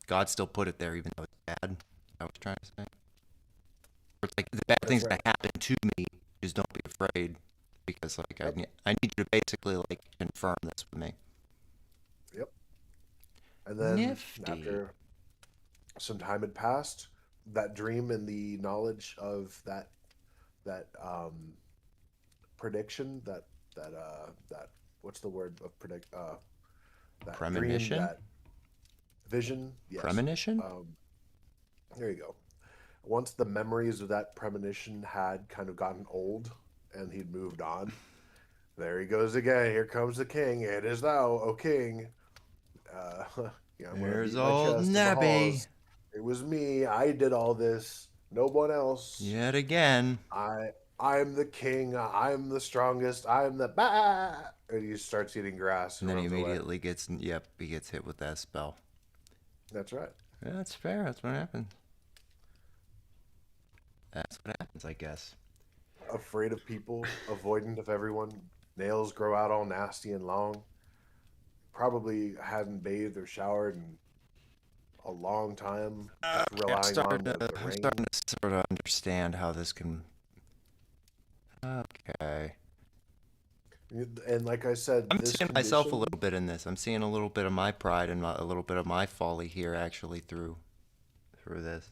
God still put it there, even though it's bad. I was trying to say. It's like the bad That's things right. that happen to me, just don't be afraid, because like Yep. I need you to basically like confirm this with me. Yep. And then Nifty. after some time had passed, that dream and the knowledge of that prediction that what's the word of predict that dream, Premonition? that vision, yes. Premonition? There you go. Once the memories of that premonition had kind of gotten old and he'd moved on. There he goes again. Here comes the king. It is thou, O king. Yeah, I'm gonna There's beat my old chest in the Nebby. halls. It was me. I did all this. No one else. Yet again. I'm the king. I'm the strongest. I'm the bah. And he starts eating grass And and then he runs away. immediately gets, yep, he gets hit with that spell. That's right. Yeah, that's fair. That's what happens. That's what happens, I guess. Afraid of people, avoidant of everyone. Nails grow out all nasty and long. Probably hadn't bathed or showered in a long time, just Okay, relying on the I'm rain. starting to sort of understand how this can. Okay. And like I said, I'm this seeing myself a condition. little bit in this. I'm seeing a little bit of my pride and a little bit of my folly here, actually, through this.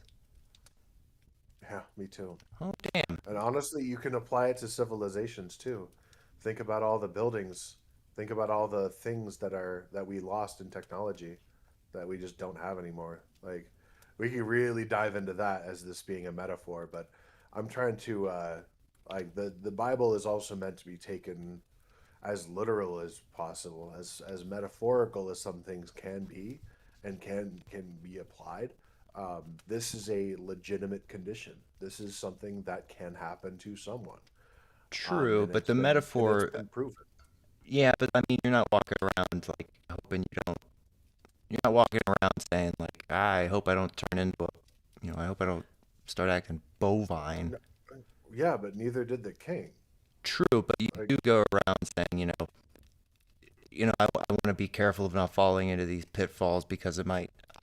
Yeah, me too. Oh, damn. And honestly, you can apply it to civilizations too. Think about all the buildings. Think about all the things that we lost in technology that we just don't have anymore. Like we could really dive into that as this being a metaphor, but I'm trying to like the Bible is also meant to be taken as literal as possible, as metaphorical as some things can be and can be applied. This is a legitimate condition. This is something that can happen to someone, True, and but the it's metaphor. been proven. Yeah, but I mean, you're not walking around like hoping you don't. You're not walking around saying like, I hope I don't turn into a. I hope I don't start acting bovine. No, yeah, but neither did the king. True, but you Like, do go around saying, I want to be careful of not falling into these pitfalls because I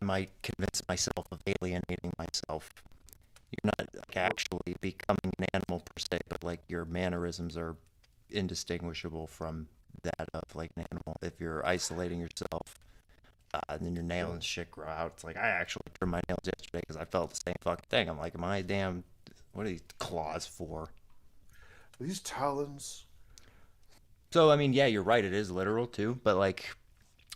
might convince myself of alienating myself. You're not like actually becoming an animal per se, but like your mannerisms are indistinguishable from that of like an animal. If you're isolating yourself, and then your nails yeah. and shit grow out, it's like I actually trimmed my nails yesterday because I felt the same fucking thing. I'm like, am I damn? What are these claws for? These talons. So I mean, yeah, you're right. It is literal too, but like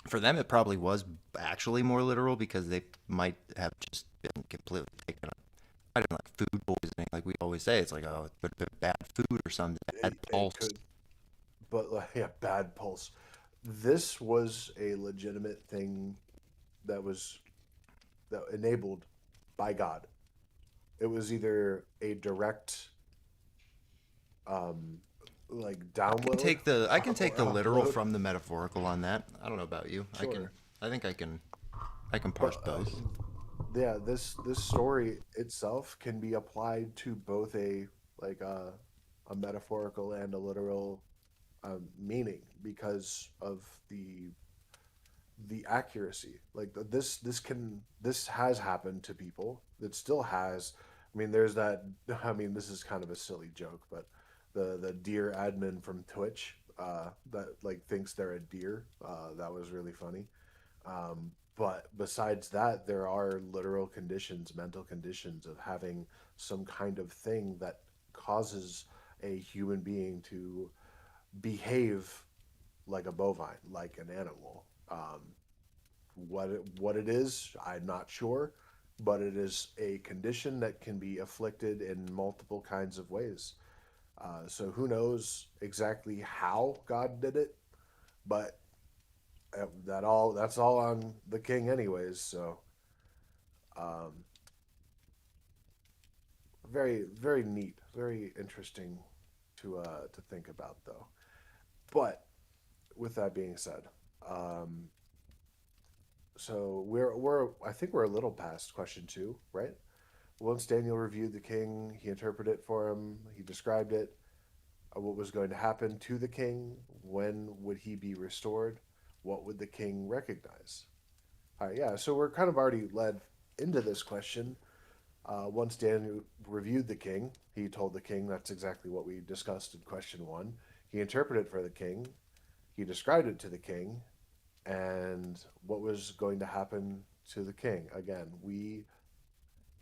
for them, it probably was actually more literal because they might have just been completely taken up. I didn't like food poisoning, like we always say. It's like, oh, it's been bad food or something, bad It pulse. could, but like, yeah, bad pulse. This was a legitimate thing that was that enabled by God. It was either a direct, um, like download I can take or the literal upload. from the metaphorical on that. I don't know about you. Sure, I think I can but parse both. yeah, this story itself can be applied to both like a metaphorical and a literal meaning because of the accuracy. Like this has happened to people. It still has. I mean, there's that. I mean, this is kind of a silly joke, but the deer admin from Twitch that like thinks they're a deer. That was really funny. But besides that, there are literal conditions, mental conditions of having some kind of thing that causes a human being to behave like a bovine, like an animal. What it is, I'm not sure, but it is a condition that can be afflicted in multiple kinds of ways. So who knows exactly how God did it, but that's all on the king anyways. So um, very neat, very interesting to think about though. But with that being said, um, so we're I think we're a little past question two, right? Once Daniel reviewed the king, he interpreted it for him. He described it, what was going to happen to the king, when would he be restored, what would the king recognize? All right, yeah. So we're kind of already led into this question. Once Daniel reviewed the king, he told the king that's exactly what we discussed in question one. He interpreted it for the king. He described it to the king, and what was going to happen to the king. Again, we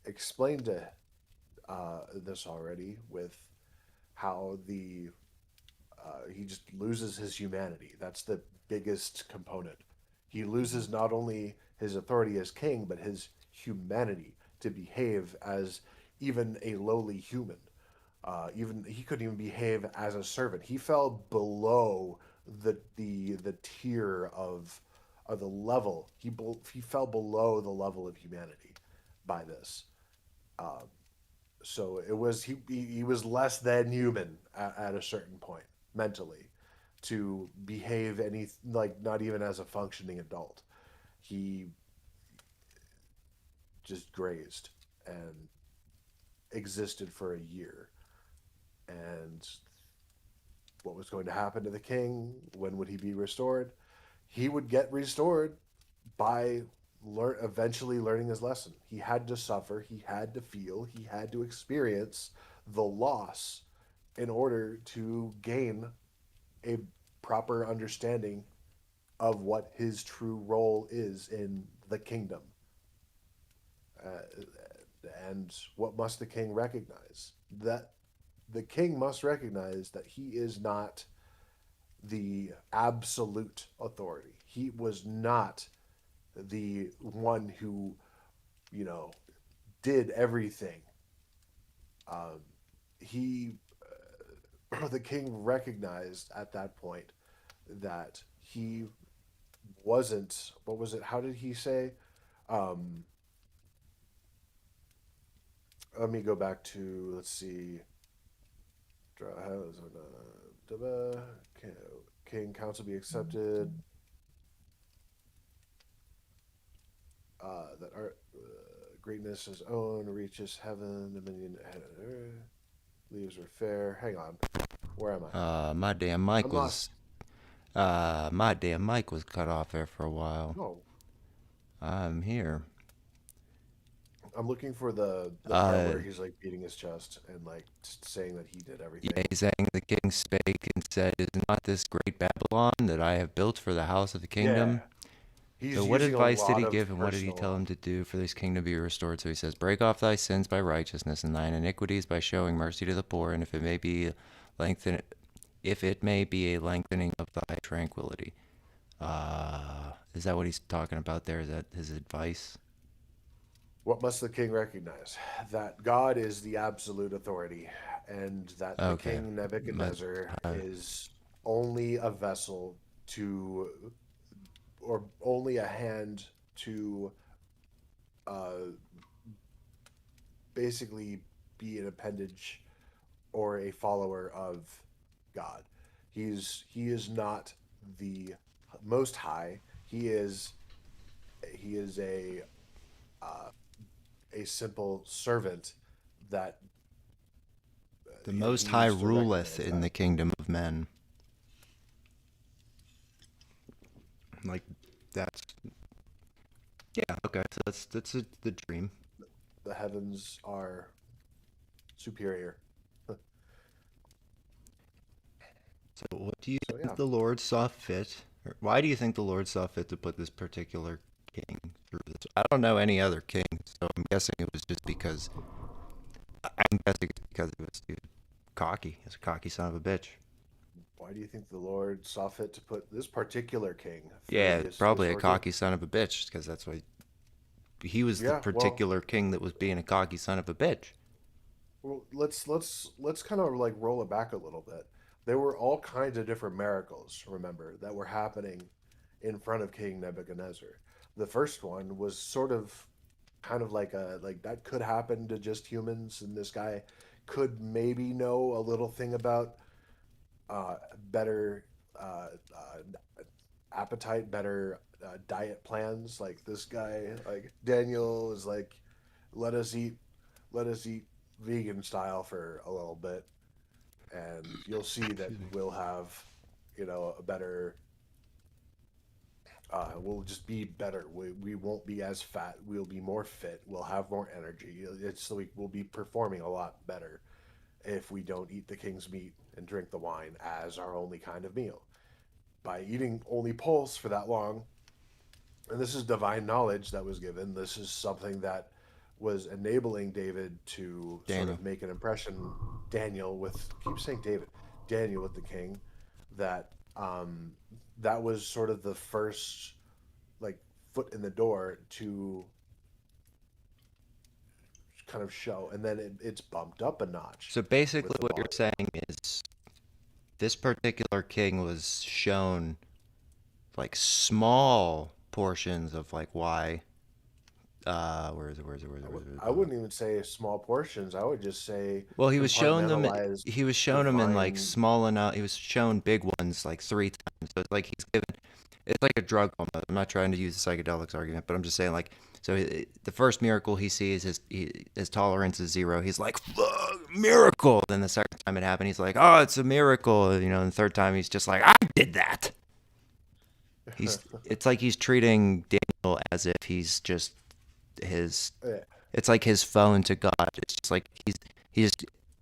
explained this already with how the he just loses his humanity. That's the biggest component. He loses not only his authority as king, but his humanity to behave as even a lowly human. Even he couldn't even behave as a servant. He fell below the tier of the level. He fell below the level of humanity by this. Um, so it was he was less than human at a certain point mentally to behave any like not even as a functioning adult. He just grazed and existed for a year. And what was going to happen to the king? When would he be restored? He would get restored by eventually learning his lesson. He had to suffer, he had to feel, he had to experience the loss in order to gain a proper understanding of what his true role is in the kingdom. Uh, and what must the king recognize? That the king must recognize that he is not the absolute authority. He was not the one who, you know, did everything. Um, he, the king recognized at that point that he wasn't. What was it? How did he say? Um, Let me go back to. Let's see. King council be accepted. That our greatness is own reaches heaven, dominion leaves are fair. Hang on, where am I? My damn mic I'm was lost. my damn mic was cut off there for a while. No, I'm here. I'm looking for the part where he's like beating his chest and like saying that he did everything. Yea, saying the king spake and said, "Is not this great Babylon that I have built for the house of the kingdom?" Yeah, he's So what using a advice did lot he of give, and what did he tell personal. him to do for this kingdom to be restored? So he says, "Break off thy sins by righteousness, and thine iniquities by showing mercy to the poor, and lengthen, if it may be a lengthening of thy tranquility." Is that what he's talking about there? Is that his advice? What must the king recognize? That God is the absolute authority, and that the Okay. king My, Nebuchadnezzar uh, is only a vessel to, or only a hand to, uh, basically be an appendage or a follower of God. He is not the most high. He is uh, a simple servant that the you know Most he High needs to ruleth recognize in that. the kingdom of men. Like, that's, yeah, okay. So the dream. The heavens are superior. So what do you So think yeah, the Lord saw fit? Or why do you think the Lord saw fit to put this particular king through this? I don't know any other king, so I'm guessing it was just because. I'm guessing it's because it was dude, cocky. He's a cocky son of a bitch. why do you think the Lord saw fit to put this particular king through Yeah, this probably a ordeal? cocky son of a bitch, because that's why he was the Yeah, particular king that was being a cocky son of a bitch. well, let's kind of like roll it back a little bit. There were all kinds of different miracles, remember, that were happening in front of King Nebuchadnezzar. The first one was sort of kind of like a like that could happen to just humans, and this guy could maybe know a little thing about better appetite, better diet plans. Like this guy, like Daniel, is like, let us eat, let us eat vegan style for a little bit, and you'll see that Excuse me. we'll have, you know, a better. We'll just be better. We won't be as fat. We'll be more fit. We'll have more energy. It's like we'll be performing a lot better if we don't eat the king's meat and drink the wine as our only kind of meal. By eating only pulse for that long, and this is divine knowledge that was given. This is something that was enabling David to sort Daniel. of make an impression. Daniel with keep saying David, Daniel with the king, that that was sort of the first like foot in the door to kind of show, and then it's bumped up a notch. So basically, the what you're body. saying is this particular king was shown like small portions of like why. I wouldn't even say small portions. I would just say Well, he was shown them. compartmentalized, He was shown them in like define. small enough. He was shown big ones like 3 times. So it's like he's given. It's like a drug almost. I'm not trying to use the psychedelics argument, but I'm just saying like. So the first miracle he sees, his tolerance is 0. He's like, "Fuck, miracle!" Then the second time it happened, he's like, "Oh, it's a miracle!" You know, and the third time he's just like, "I did that." It's like he's treating Daniel as if he's just his. Yeah. It's like his phone to God. It's just like he's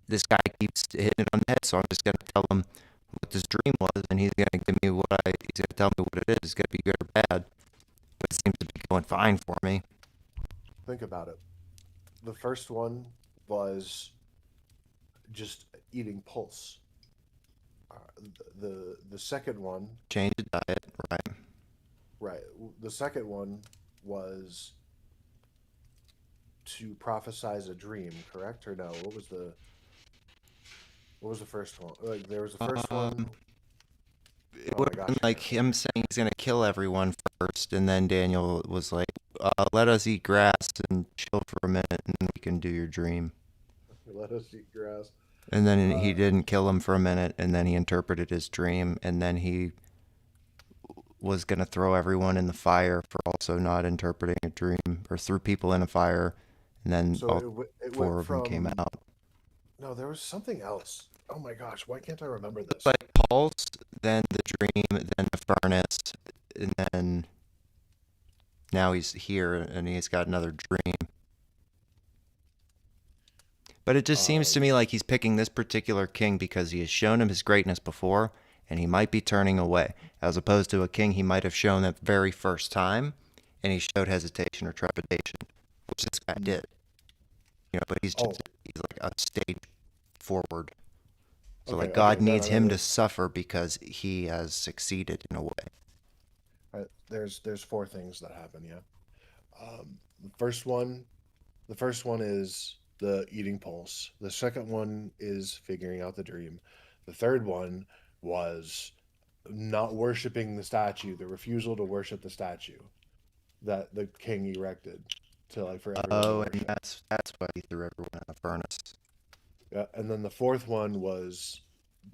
this guy keeps hitting it on the head, so I'm just gonna tell him what this dream was, and he's gonna give me he's gonna tell me what it is. It's gonna be good or bad. But it seems to be going fine for me. Think about it. The first one was just eating pulse. The second one, Change the diet, right? right? The second one was to prophesize a dream, correct or no? What was the first one? Like there was the first one. It Oh would my have gosh, been like him saying he's gonna kill everyone first, and then Daniel was like, "Let us eat grass and chill for a minute, and then we can do your dream." let us eat grass. And then he Uh, didn't kill him for a minute, and then he interpreted his dream, and then he was going to throw everyone in the fire for also not interpreting a dream, or threw people in a fire, and then so all it four went of them came from out. no, there was something else. Oh my gosh, why can't I remember It's this? like Pulse, then the dream, then the furnace, and then now he's here and he's got another dream. But it just seems to Um, me like he's picking this particular king because he has shown him his greatness before, and he might be turning away, as opposed to a king he might have shown that very first time, and he showed hesitation or trepidation, which this guy did. You know, but oh, he's like a stage forward. So okay, like okay. God No, needs no, no, him no. to suffer because he has succeeded in a way. There's four things that happen. Yeah. The first one, the first one is the eating pulse. The second one is figuring out the dream. The third one was not worshiping the statue, the refusal to worship the statue that the king erected to like for everyone to Oh, and worship. that's why he threw everyone in the furnace. Yeah, and then the fourth one was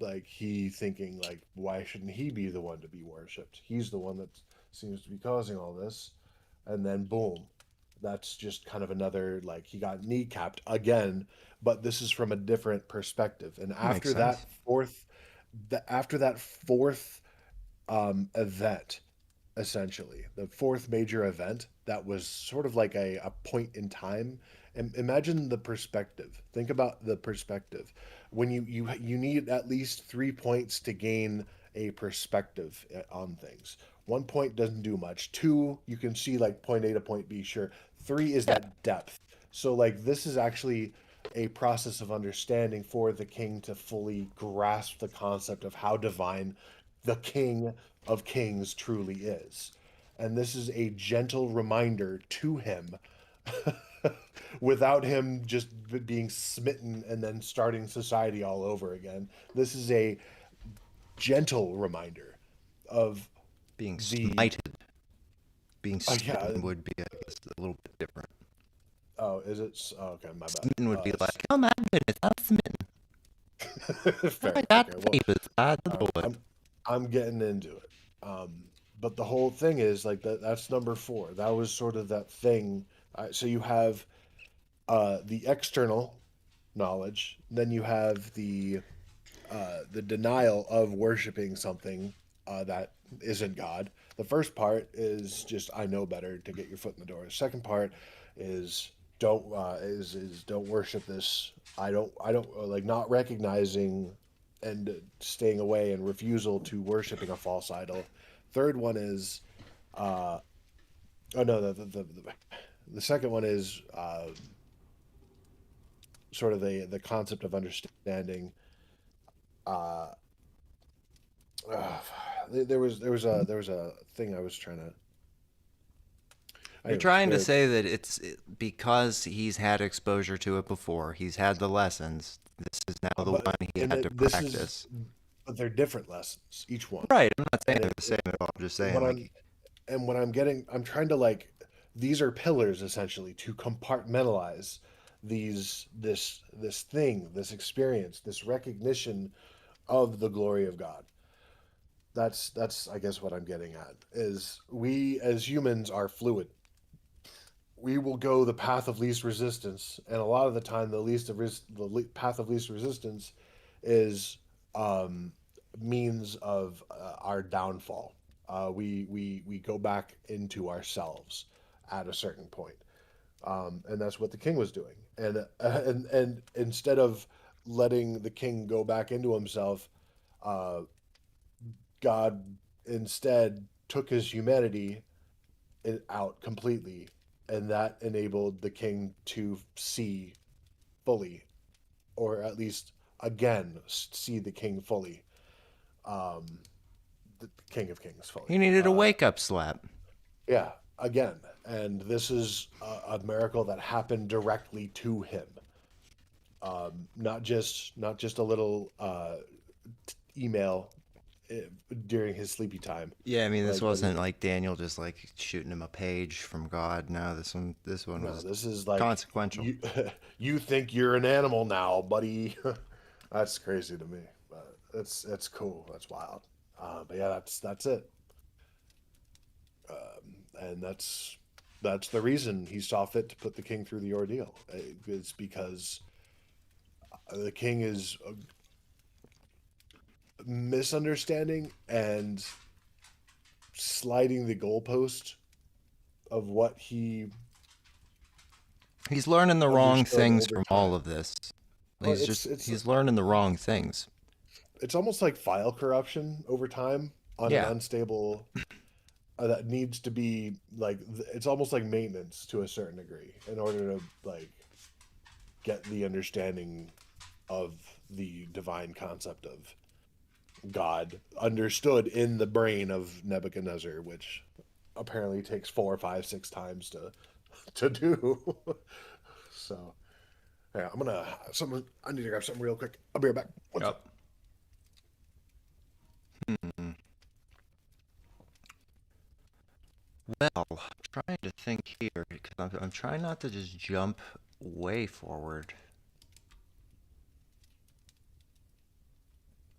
like he thinking like why shouldn't he be the one to be worshipped? He's the one that seems to be causing all this. And then boom, that's just kind of another like he got kneecapped again, but this is from a different perspective. And That makes after sense. that fourth event, essentially the fourth major event that was sort of like a point in time. And imagine the perspective. Think about the perspective. When you need at least 3 points to gain a perspective on things. 1 point doesn't do much. Two, you can see like point A to point B, sure. Three is that depth. So like this is actually a process of understanding for the king to fully grasp the concept of how divine the King of Kings truly is. And this is a gentle reminder to him without him just being smitten and then starting society all over again. This is a gentle reminder of Being the smited, being yeah. smitten would be, I guess, a little bit different. Oh, is it? Oh, okay, my bad. Smitten would be like, oh my goodness, I'm smitten. I Fair. got Okay. Well, favors. I all know right. it. I'm getting into it. But the whole thing is like that's number four. That was sort of that thing. So you have the external knowledge, then you have the denial of worshiping something that isn't God. The first part is just I know better to get your foot in the door. The second part is don't worship this. I don't like not recognizing and staying away and refusal to worshiping a false idol. Third one is oh no the second one is sort of the concept of understanding. Uh, uh, there was a thing I was trying to. You're trying to say that because he's had exposure to it before. He's had the lessons. This is now the one he had to practice. But they're different lessons, each one. Right. I'm not saying And they're the same at all. I'm just saying, what like, I'm trying to like, these are pillars essentially to compartmentalize this thing, this experience, this recognition of the glory of God. That's I guess what I'm getting at is we as humans are fluid. We will go the path of least resistance, and a lot of the time, path of least resistance is means of our downfall. We go back into ourselves at a certain point, and that's what the king was doing. And instead of letting the king go back into himself, uh, God instead took his humanity out completely, and that enabled the king to see fully, or at least again see the king fully, um, the King of Kings fully. he needed a wake-up slap. Yeah, again, and this is a miracle that happened directly to him, not just a little email during his sleepy time. Yeah, I mean, this Like, wasn't like Daniel just like shooting him a page from God. No, this one no, was this is like consequential. You think you're an animal now, buddy? That's crazy to me, but it's cool. That's wild. But yeah, that's it. And that's the reason he saw fit to put the king through the ordeal. It's because the king is misunderstanding and sliding the goalpost of what He's learning the wrong understood things over from time. all of this. Well, He's learning the wrong things. It's almost like file corruption over time on Yeah. an unstable that needs to be like it's almost like maintenance to a certain degree in order to like get the understanding of the divine concept of God understood in the brain of Nebuchadnezzar, which apparently takes 4, 5, 6 times to do. So yeah, I need to grab something real quick. I'll be right back. What's up? Well, I'm trying to think here because I'm trying not to just jump way forward.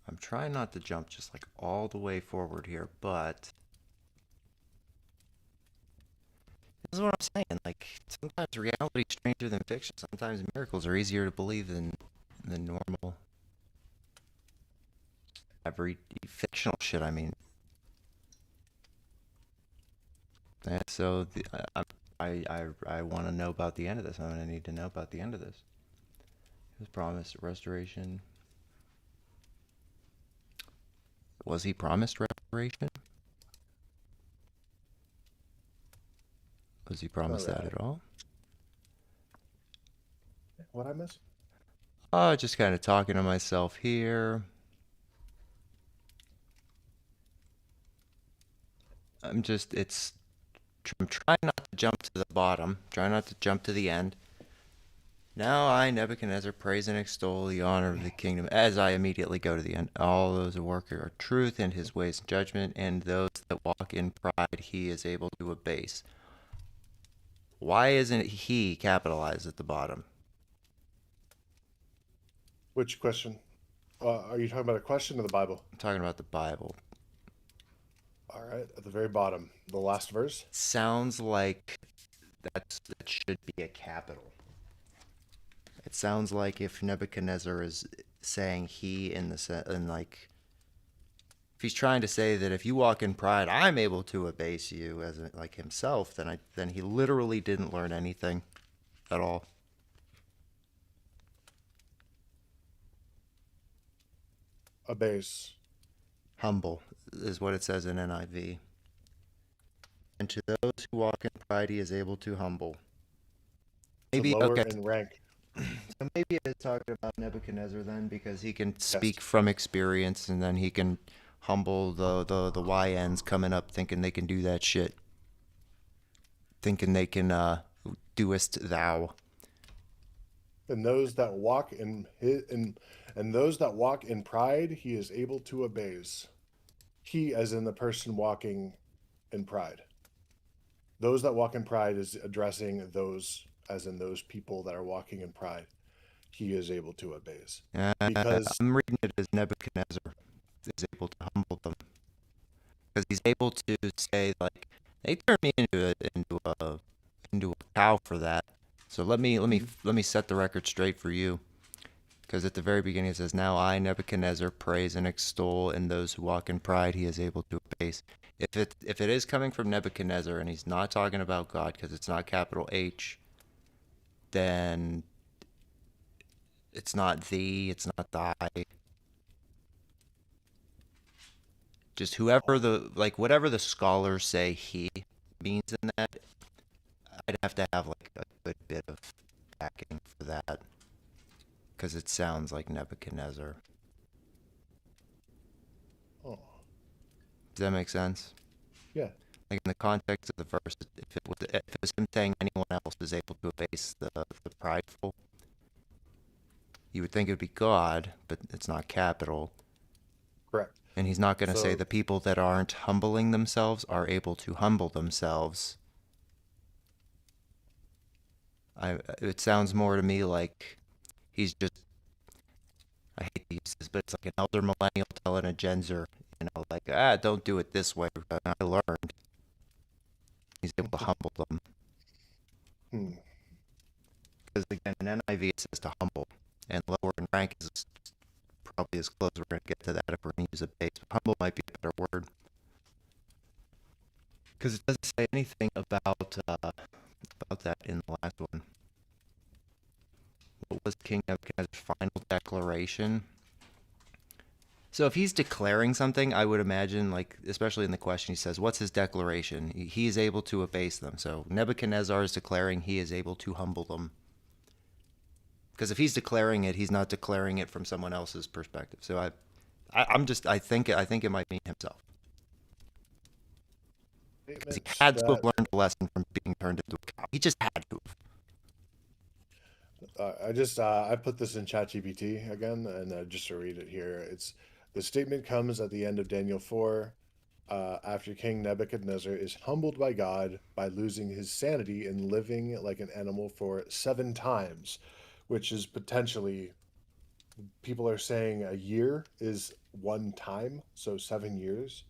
I'm trying not to jump just like all the way forward here, but this is what I'm saying. Like sometimes reality is stranger than fiction. Sometimes miracles are easier to believe than normal, every fictional shit. I mean, and so I want to know about the end of this. I'm gonna need to know about the end of this. He was promised restoration. Was he promised restoration? Was he promised that at all? What I miss? Oh, just kind of talking to myself here. I'm trying not to jump to the bottom, trying not to jump to the end. Now I, Nebuchadnezzar, praise and extol the honor of the kingdom as I immediately go to the end. All those who work are truth in his ways and judgment, and those that walk in pride he is able to abase. Why isn't he capitalized at the bottom? Which question? Are you talking about a question or the Bible? I'm talking about the Bible. All right, at the very bottom, the last verse. Sounds like that should be a capital. It sounds like if Nebuchadnezzar is saying he if he's trying to say that if you walk in pride, I'm able to abase you as like himself, then he literally didn't learn anything at all. Abase. Humble is what it says in NIV. And to those who walk in pride, he is able to humble. Maybe To lower okay. in rank. So maybe it's talking about Nebuchadnezzar then, because he can speak from experience, and then he can humble the YNs coming up thinking they can do that shit. thinking they can doest thou. And those that walk and those that walk in pride, he is able to abase. He, as in the person walking in pride. Those that walk in pride is addressing those, as in those people that are walking in pride. He is able to abase. Because I'm reading it as Nebuchadnezzar is able to humble them, because he's able to say like, they turned me into a cow for that. So let me set the record straight for you. Because at the very beginning it says, "Now I, Nebuchadnezzar, praise and extol, and those who walk in pride he is able to abase." If it is coming from Nebuchadnezzar and he's not talking about God because it's not capital H, then it's not thee, it's not thy. Just whoever whatever the scholars say he means in that, I'd have to have like a good bit of backing for that. Because it sounds like Nebuchadnezzar. oh, Does that make sense? yeah. Like in the context of the verse, if it was him saying anyone else is able to abase the prideful, you would think it would be God, but it's not capital. Correct. And he's not going to say So- the people that aren't humbling themselves are able to humble themselves. It sounds more to me like he's just, I hate to use this, but it's like an elder millennial telling a Gen Zer, like, don't do it this way, but I learned. He's able to humble them. Hmm. Because again, in NIV it says to humble, and lower in rank is probably as close we're going to get to that if we're going to use a base. But humble might be a better word. Because it doesn't say anything about that in the last one. What was King Nebuchadnezzar's final declaration? So if he's declaring something, I would imagine, like, especially in the question, he says, what's his declaration? He is able to abase them. So Nebuchadnezzar is declaring he is able to humble them. Because if he's declaring it, he's not declaring it from someone else's perspective. So I think it might mean himself. Because he had to have learned a lesson from being turned into a cow. He just had to have. I put this in ChatGPT again, and just to read it here, the statement comes at the end of Daniel 4, after King Nebuchadnezzar is humbled by God by losing his sanity and living like an animal for 7 times, which is potentially, people are saying a year is 1 time, so 7 years,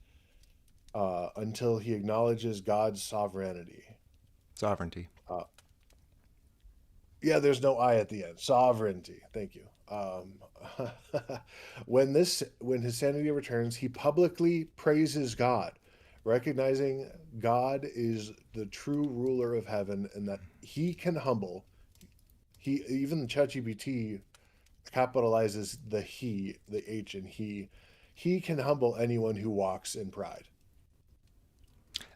until he acknowledges God's sovereignty. Sovereignty. Yeah, there's no I at the end. Sovereignty. Thank you. When his sanity returns, he publicly praises God, recognizing God is the true ruler of heaven and that he can humble. Even the ChatGPT capitalizes the H in he. He can humble anyone who walks in pride.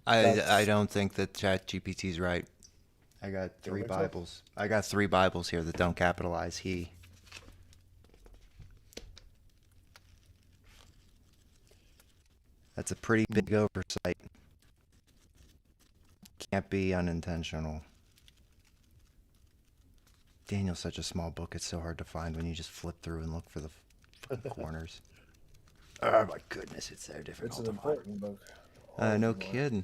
I don't think that ChatGPT's right. I got 3 think so? Bibles. I got 3 Bibles here that don't capitalize he. That's a pretty big oversight. Can't be unintentional. Daniel's such a small book, it's so hard to find when you just flip through and look for the corners. Oh my goodness, it's so difficult It's an to find. important book. No kidding.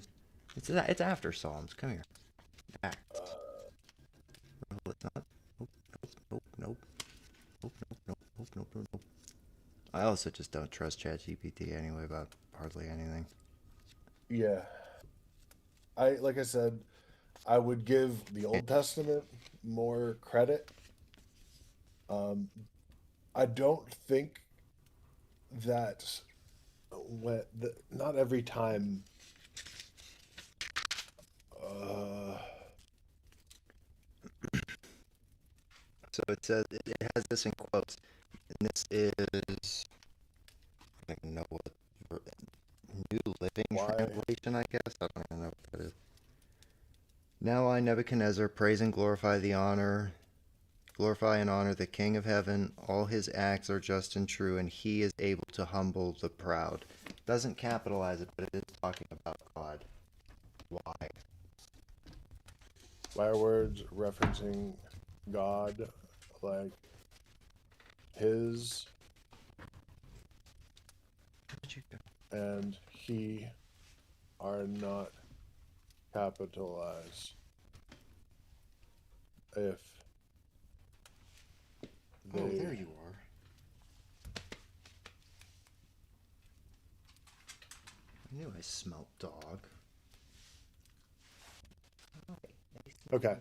It's after Psalms. Come here. Back. No, it's not. Nope. Nope. I also just don't trust ChatGPT anyway about hardly anything. Yeah. Like I said, I would give the Old Testament more credit. I don't think that not every time. So it says it has this in quotes, and this is I don't know what New Living Translation, I guess. I don't even know what that is. Now I, Nebuchadnezzar, praise and glorify and honor the King of Heaven. All his acts are just and true, and he is able to humble the proud. Doesn't capitalize it, but it is talking about God. Why? Why are words referencing God like his Where'd you go? and he are not capitalized if they Oh, there you are. I knew I smelt dog. Okay.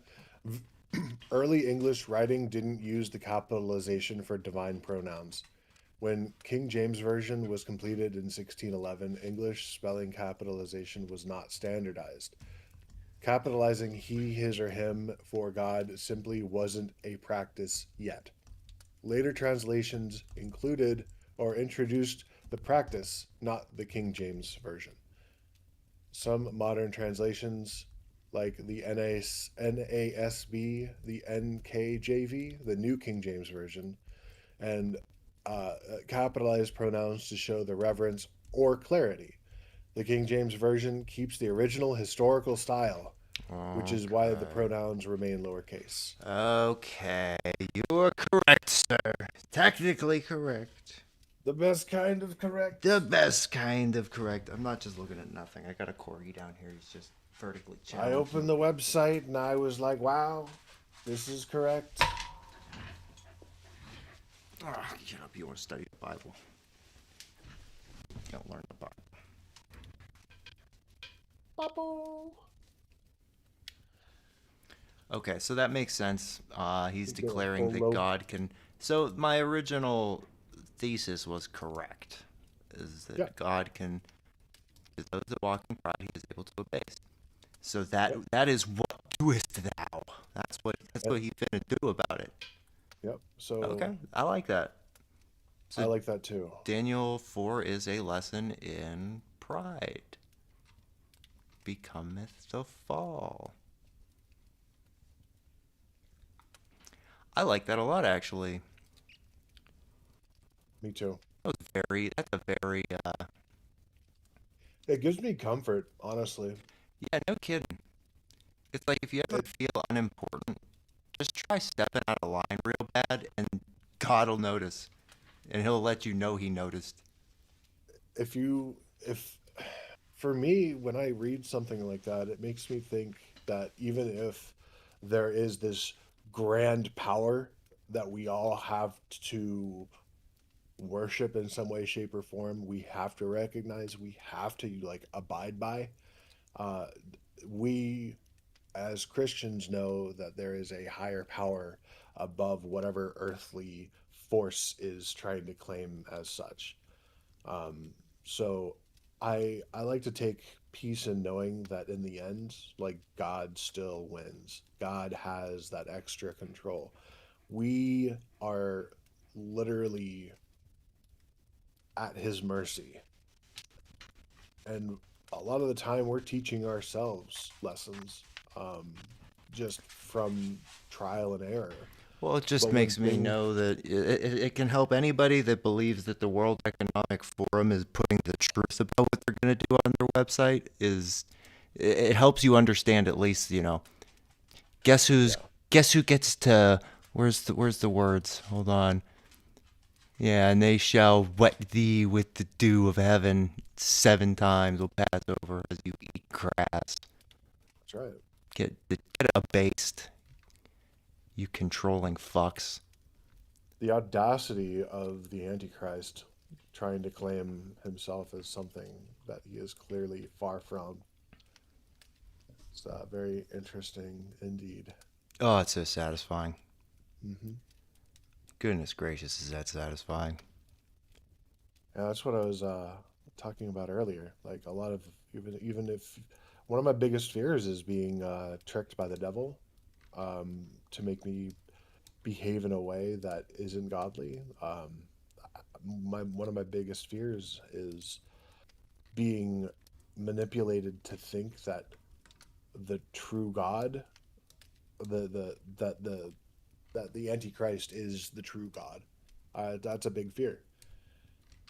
Early English writing didn't use the capitalization for divine pronouns. When King James Version was completed in 1611, English spelling capitalization was not standardized. Capitalizing he, his, or him for God simply wasn't a practice yet. Later translations included or introduced the practice, not the King James Version. Some modern translations, like the NASB, the NKJV, the New King James Version, and capitalize pronouns to show the reverence or clarity. The King James Version keeps the original historical style, which is why the pronouns remain lowercase. Okay, you are correct, sir. Technically correct. The best kind of correct. The best kind of correct. I'm not just looking at nothing. I got a corgi down here. He's just vertically challenged. I opened the website and I was like, wow, this is correct. Oh, get up. You want to study the Bible. You don't learn the Bible. Okay, so that makes sense. He's He's doing declaring full that load. God can. So my original thesis was correct, is that Yep. God can. To those that walk in pride, He is able to abase. So that Yep. that is what doest thou. That's what Yep. He finna do about it. Yep. So Okay, I like that. I So like that too. Daniel 4 is a lesson in pride. Becometh the fall. I like that a lot, actually. Me too. That's a very, It gives me comfort, honestly. yeah, no kidding. It's like if you ever feel unimportant, just try stepping out of line real bad and God will notice. And He'll let you know He noticed. If for me, when I read something like that, it makes me think that even if there is this grand power that we all have to worship in some way, shape, or form, we have to recognize, we have to like abide by. Uh, we as Christians know that there is a higher power above whatever earthly force is trying to claim as such. Um, so I like to take peace in knowing that in the end, like God still wins. God has that extra control. We are literally at his mercy. And a lot of the time we're teaching ourselves lessons just from trial and error. Well, it just But when makes me things, know that it can help anybody that believes that the World Economic Forum is putting the truth about what they're going to do on their website. It helps you understand at least, guess who's yeah, guess who gets to where's the words? Hold on. Yeah, and they shall wet thee with the dew of heaven 7 times will pass over as you eat grass. that's right. Get abased, you controlling fucks. The audacity of the Antichrist trying to claim himself as something that he is clearly far from. It's very interesting indeed. Oh, it's so satisfying. Hmm. Goodness gracious, is that satisfying? Yeah, that's what I was talking about earlier. Like a lot of even if one of my biggest fears is being tricked by the devil to make me behave in a way that isn't godly. My one of my biggest fears is being manipulated to think that the true God, the that the Antichrist is the true God. That's a big fear,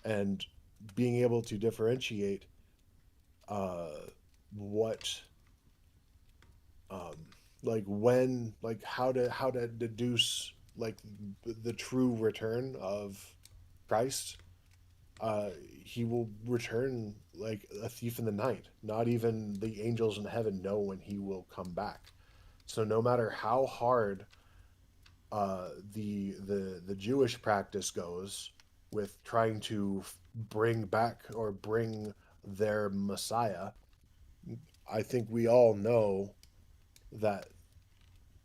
and being able to differentiate uh, what like when, like how to deduce like the true return of Christ. He will return like a thief in the night. Not even the angels in heaven know when he will come back. So no matter how hard the Jewish practice goes with trying to bring back or bring their Messiah, I think we all know that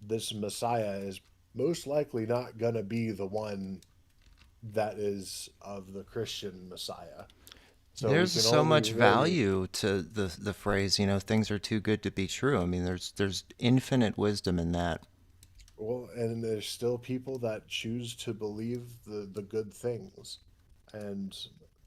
this Messiah is most likely not going to be the one that is of the Christian Messiah. So we There's can so only much really, value to the phrase, things are too good to be true. I mean, there's infinite wisdom in that. well, and there's still people that choose to believe the good things, and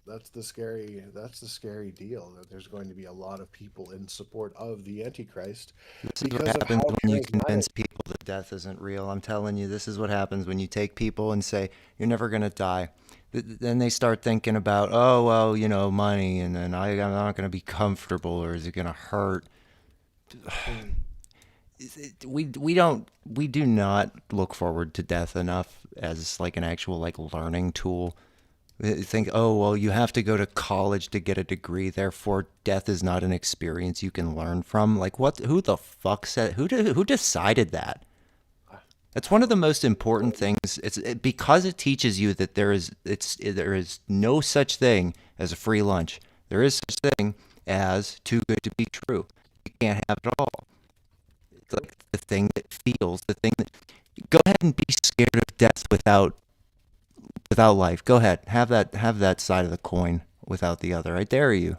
that's the scary deal, that there's going to be a lot of people in support of the Antichrist This is what because of happens how when you charismatic. convince people that death isn't real. I'm telling you, this is what happens when you take people and say, you're never going to die. Then they start thinking about, oh, well, money, and then I'm not going to be comfortable, or is it going to hurt? Hmm. We do not look forward to death enough as like an actual like learning tool. Think, oh, well, you have to go to college to get a degree, therefore death is not an experience you can learn from. Like, what? Who the fuck said? Who decided that? That's I one of the don't most important know. things. Because it teaches you that there is no such thing as a free lunch. There is such thing as too good to be true. You can't have it all. It's like the thing that feels, the thing that. Go ahead and be scared of death without life. Go ahead, have that side of the coin without the other. I dare you.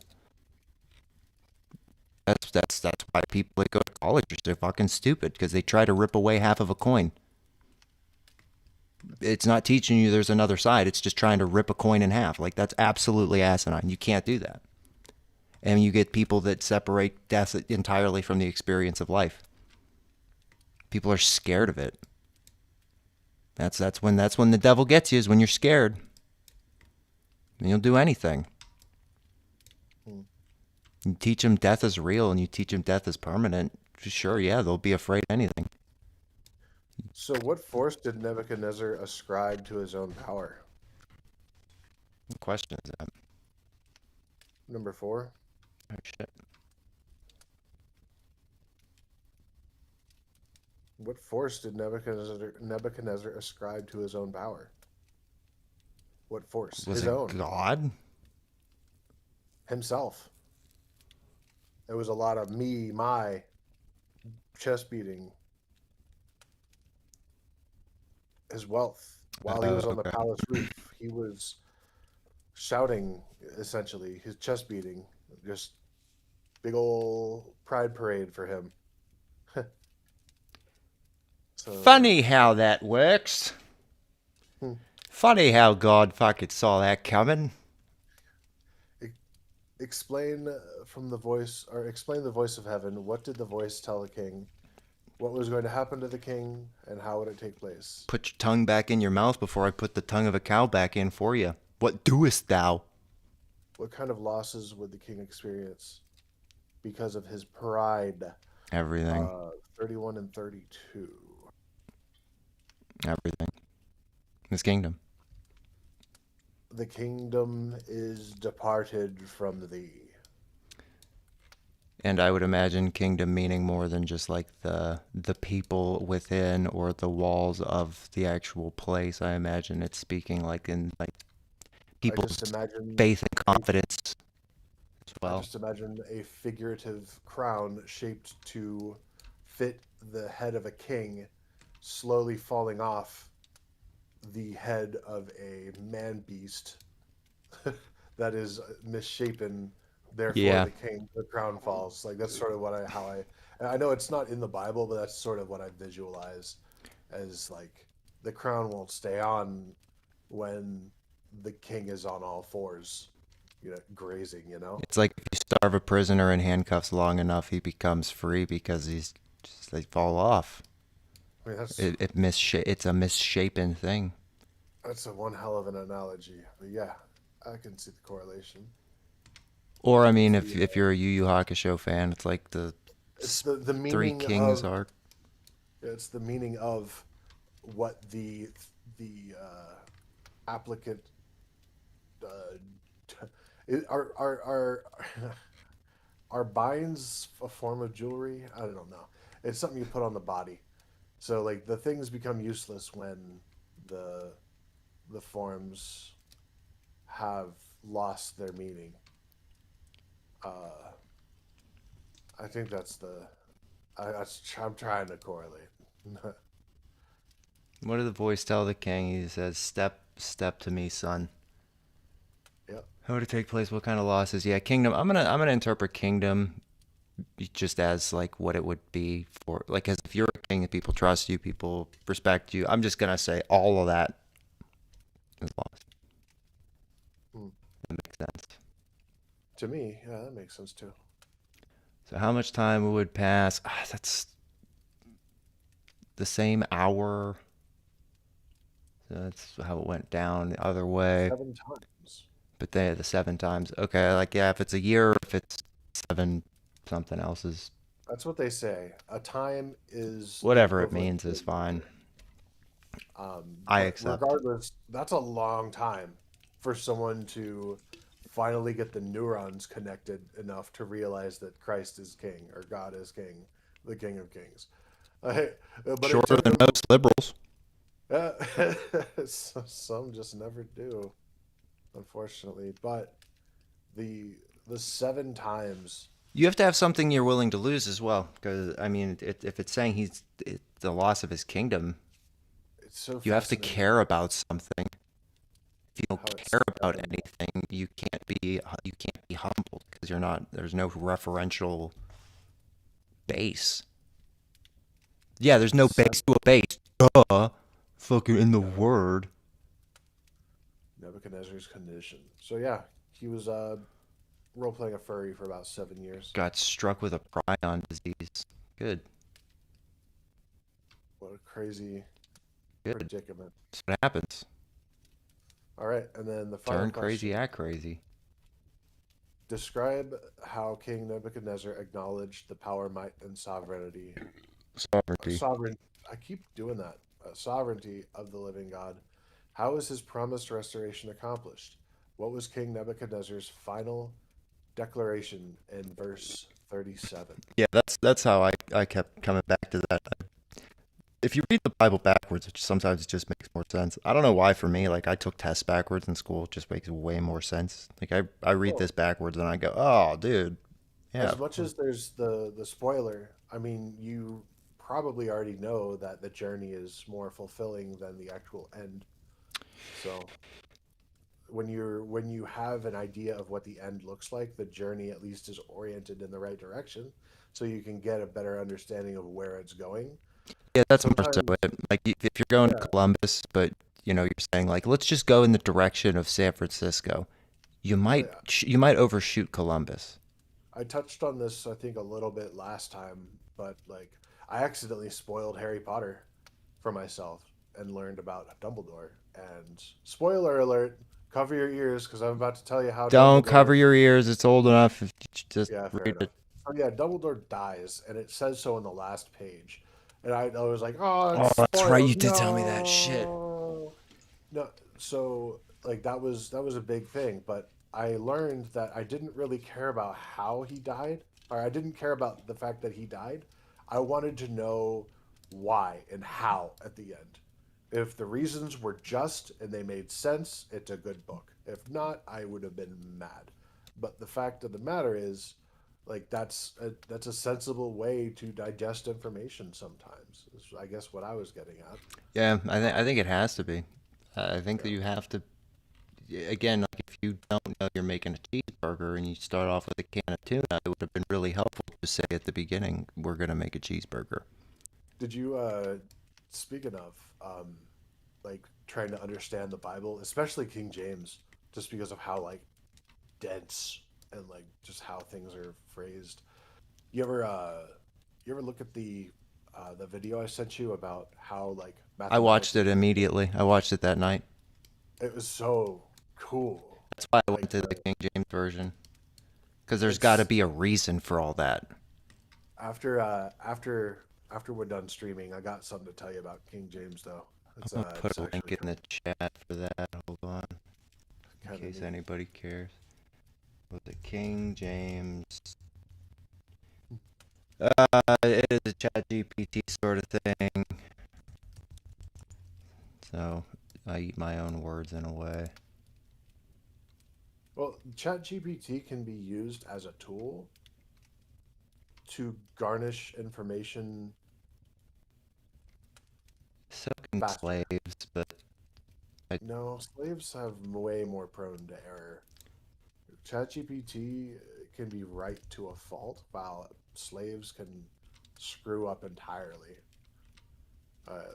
That's why people that go to college are so fucking stupid, because they try to rip away half of a coin. It's not teaching you there's another side. It's just trying to rip a coin in half. Like, that's absolutely asinine. You can't do that. And you get people that separate death entirely from the experience of life. People are scared of it. That's when the devil gets you, is when you're scared. And you'll do anything. Hmm. You teach them death is real, and you teach them death is permanent. Sure, yeah, they'll be afraid of anything. So what force did Nebuchadnezzar ascribe to his own power? What question is that? Number 4. Oh, shit. What force did Nebuchadnezzar ascribe to his own power? What force? Was His it own. God? Himself. It was a lot of me, my, chest beating, his wealth. While he was on the Okay. palace roof, he was shouting, essentially, his chest beating. Just big ol' pride parade for him. So, Funny how that works. hmm. Funny how God fucking saw that coming. Explain from the voice, or explain the voice of heaven. What did the voice tell the king? What was going to happen to the king, and how would it take place? Put your tongue back in your mouth before I put the tongue of a cow back in for you. What doest thou? What kind of losses would the king experience because of his pride? Everything. 31 and 32. Everything. His kingdom. The kingdom is departed from thee. And I would imagine kingdom meaning more than just like the people within or the walls of the actual place. I imagine it's speaking like in like I just people's imagine faith and confidence as I well. just imagine a figurative crown shaped to fit the head of a king slowly falling off the head of a man beast that is misshapen. Therefore, Yeah. the crown falls. Like that's sort of and I know it's not in the Bible, but that's sort of what I visualize as like the crown won't stay on when the king is on all fours, grazing. It's like if you starve a prisoner in handcuffs long enough, he becomes free because they fall off. I mean, It's a misshapen thing. that's a one hell of an analogy, but yeah, I can see the correlation. Or I mean, It's if you're a Yu Yu Hakusho fan, it's like the it's the Three meaning Kings of arc. It's the meaning of what the applicant are are binds a form of jewelry? I don't know. It's something you put on the body. So like the things become useless when the the forms have lost their meaning. Uh, I think that's the. I'm trying to correlate. What did the voice tell the king? He says, "Step to me, son." Yep. How would it take place? What kind of losses? Yeah, kingdom. I'm gonna interpret kingdom just as like what it would be for like as if you're a king and people trust you, people respect you. I'm just gonna say all of that is lost. Hmm. That makes sense. To me, yeah, that makes sense too. So how much time would pass? That's the same hour. So that's how it went down the other way. 7 times. But they the 7 times. Okay, like yeah, if it's a year, if it's seven something else is That's what they say. A time is the whatever it equivalent means to is a fine. year. I But accept. regardless, that's a long time for someone to finally get the neurons connected enough to realize that Christ is king or God is king, the King of Kings. But it Shorter took than him. most liberals. Uh, some just never do, unfortunately. But the the 7 times, You have to have something you're willing to lose as well, because I mean, if it's saying the loss of his kingdom, it's so you have to fascinating care about something. If you don't how it's care about seven. anything, you can't be humbled because you're not. There's no referential base. Yeah, there's no Seven. base to a base. Duh. Fucking in the Yeah, word. Nebuchadnezzar's condition. So yeah, he was role playing a furry for about 7 years. Got struck with a prion disease. Good. What a crazy Good. predicament. That's what happens. All right, and then the final Turn crazy, question. act crazy. Describe how King Nebuchadnezzar acknowledged the power, might, and Sovereignty. sovereign. I keep doing that. Sovereignty of the living God. How was his promised restoration accomplished? What was King Nebuchadnezzar's final declaration in verse 37? Yeah, that's how I kept coming back to that. If you read the Bible backwards, sometimes it just makes more sense. I don't know why for me, like I took tests backwards in school, it just makes way more sense. Like I read Well, this backwards and I go, "Oh, dude. Yeah, as much as there's the spoiler, I mean, you probably already know that the journey is more fulfilling than the actual end. So when you have an idea of what the end looks like, the journey at least is oriented in the right direction, so you can get a better understanding of where it's going. yeah, that's more so Sometimes, it. Like if you're going to yeah, Columbus, but you're saying like let's just go in the direction of San Francisco. You might yeah. you might overshoot Columbus. I touched on this I think a little bit last time, but like I accidentally spoiled Harry Potter for myself and learned about Dumbledore. And spoiler alert, cover your ears because I'm about to tell you how Don't Dumbledore. cover your ears. It's old enough. If you just Yeah, fair read enough. it. So yeah, Dumbledore dies, and it says so in the last page. And I was like, oh, it's Oh, that's right. You spoiled. did tell me that shit. No, no. So like that was a big thing, but I learned that I didn't really care about how he died, or I didn't care about the fact that he died. I wanted to know why and how at the end. If the reasons were just and they made sense, it's a good book. If not, I would have been mad. But the fact of the matter is, like that's a sensible way to digest information sometimes. Is I guess what I was getting at. Yeah, I Um, think it has to be. I think that yeah. you have to. Again, like if you don't know you're making a cheeseburger and you start off with a can of tuna, it would have been really helpful to say at the beginning, "We're gonna make a cheeseburger." Did you speaking of like trying to understand the Bible, especially King James, just because of how like dense and like just how things are phrased. You ever look at the video I sent you about how like I watched mathematics it immediately. I watched it that night. it was so cool. That's why I Like went to the King James version because there's got to it's be a reason for all that. after after we're done streaming, I got something to tell you about King James, though. It's, I'm gonna put it's a link actually in the chat for that. Hold on, in kinda case neat. anybody cares. Was it King James? It is a Chat GPT sort of thing. So I eat my own words in a way. Well, ChatGPT can be used as a tool to garnish information So can faster. slaves, but No, slaves have way more prone to error. ChatGPT can be right to a fault, while slaves can screw up entirely. Uh,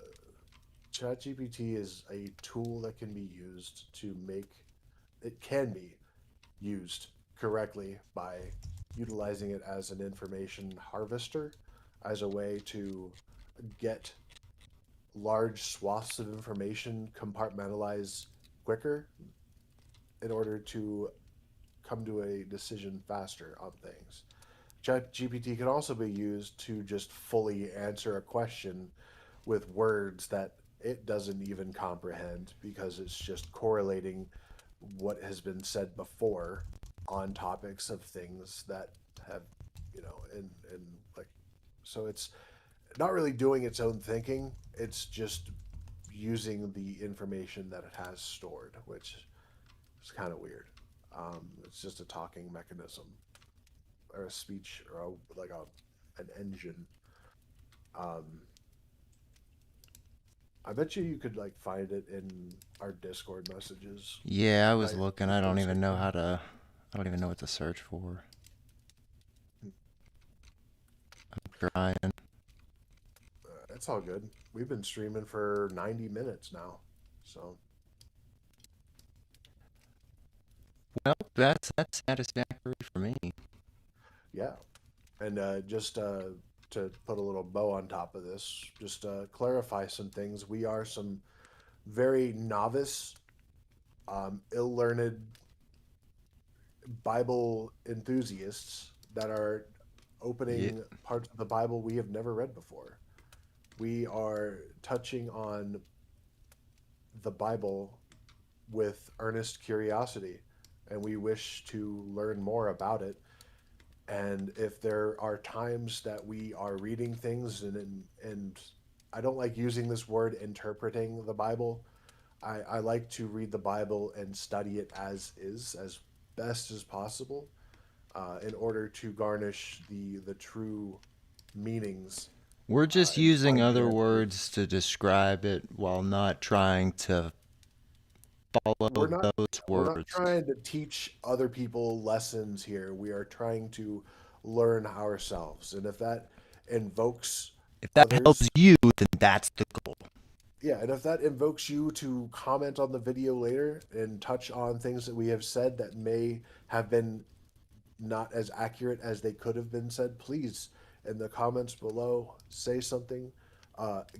ChatGPT is a tool that can be used to make it can be used correctly by utilizing it as an information harvester, as a way to get large swaths of information compartmentalized quicker in order to come to a decision faster on things. ChatGPT can also be used to just fully answer a question with words that it doesn't even comprehend, because it's just correlating what has been said before on topics of things that have, and like, so it's not really doing its own thinking. It's just using the information that it has stored, which is kind of weird. It's just a talking mechanism, or a speech, or an engine. Um, I bet you could like find it in our Discord messages. yeah, I was Right. looking. I don't even know how to. I don't even know what to search for. I'm trying. It's all good. We've been streaming for 90 minutes now, so Well, that's satisfactory for me. yeah. And just to put a little bow on top of this, just clarify some things. We are some very novice, ill-learned Bible enthusiasts that are opening parts of the Bible we have never read before. We are touching on the Bible with earnest curiosity, and we wish to learn more about it. And if there are times that we are reading things, and I don't like using this word interpreting the Bible. I like to read the Bible and study it as is, as best as possible, in order to garnish the true meanings. We're just And using find the other answers. words to describe it while not trying to follow We're not those we're not words. trying to teach other people lessons here. We are trying to learn ourselves. And if that invokes If that helps others, you, then that's the goal. yeah, and if that invokes you to comment on the video later and touch on things that we have said that may have been not as accurate as they could have been said, please, in the comments below, say something,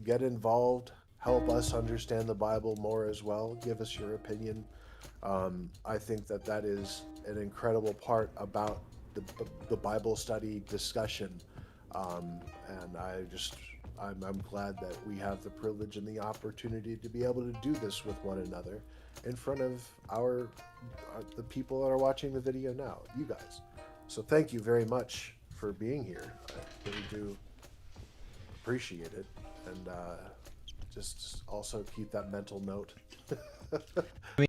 get involved, help us understand the Bible more as well, give us your opinion. I think that that is an incredible part about the Bible study discussion. And I'm glad that we have the privilege and the opportunity to be able to do this with one another in front of the people that are watching the video now, you guys. So thank you very much for being here. I really do appreciate it. And just also keep that mental note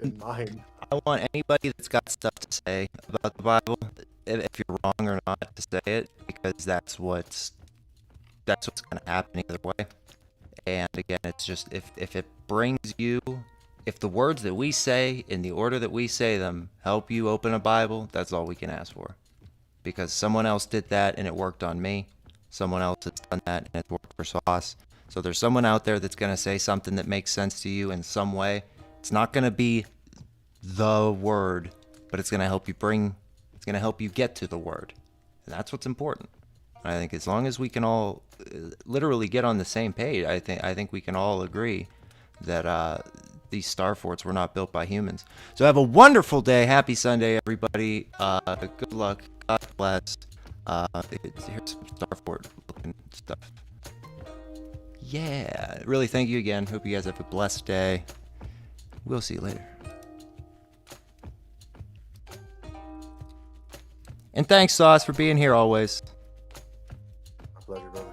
in mind. I want anybody that's got stuff to say about the Bible, if you're wrong or not, to say it, because that's what's going to happen either way. And again, it's just if it brings you, if the words that we say in the order that we say them help you open a Bible, that's all we can ask for. Because someone else did that and it worked on me. Someone else has done that and it worked for Sauce. So there's someone out there that's going to say something that makes sense to you in some way. It's not going to be the word, but it's going to help you get to the word. And that's what's important. I think as long as we can all literally get on the same page, I think we can all agree that these star forts were not built by humans. So have a wonderful day. Happy Sunday, everybody. Good luck. God bless. Here's some star fort looking stuff. yeah, really thank you again. Hope you guys have a blessed day. We'll see you later. And thanks, Sauce, for being here always. My pleasure, brother.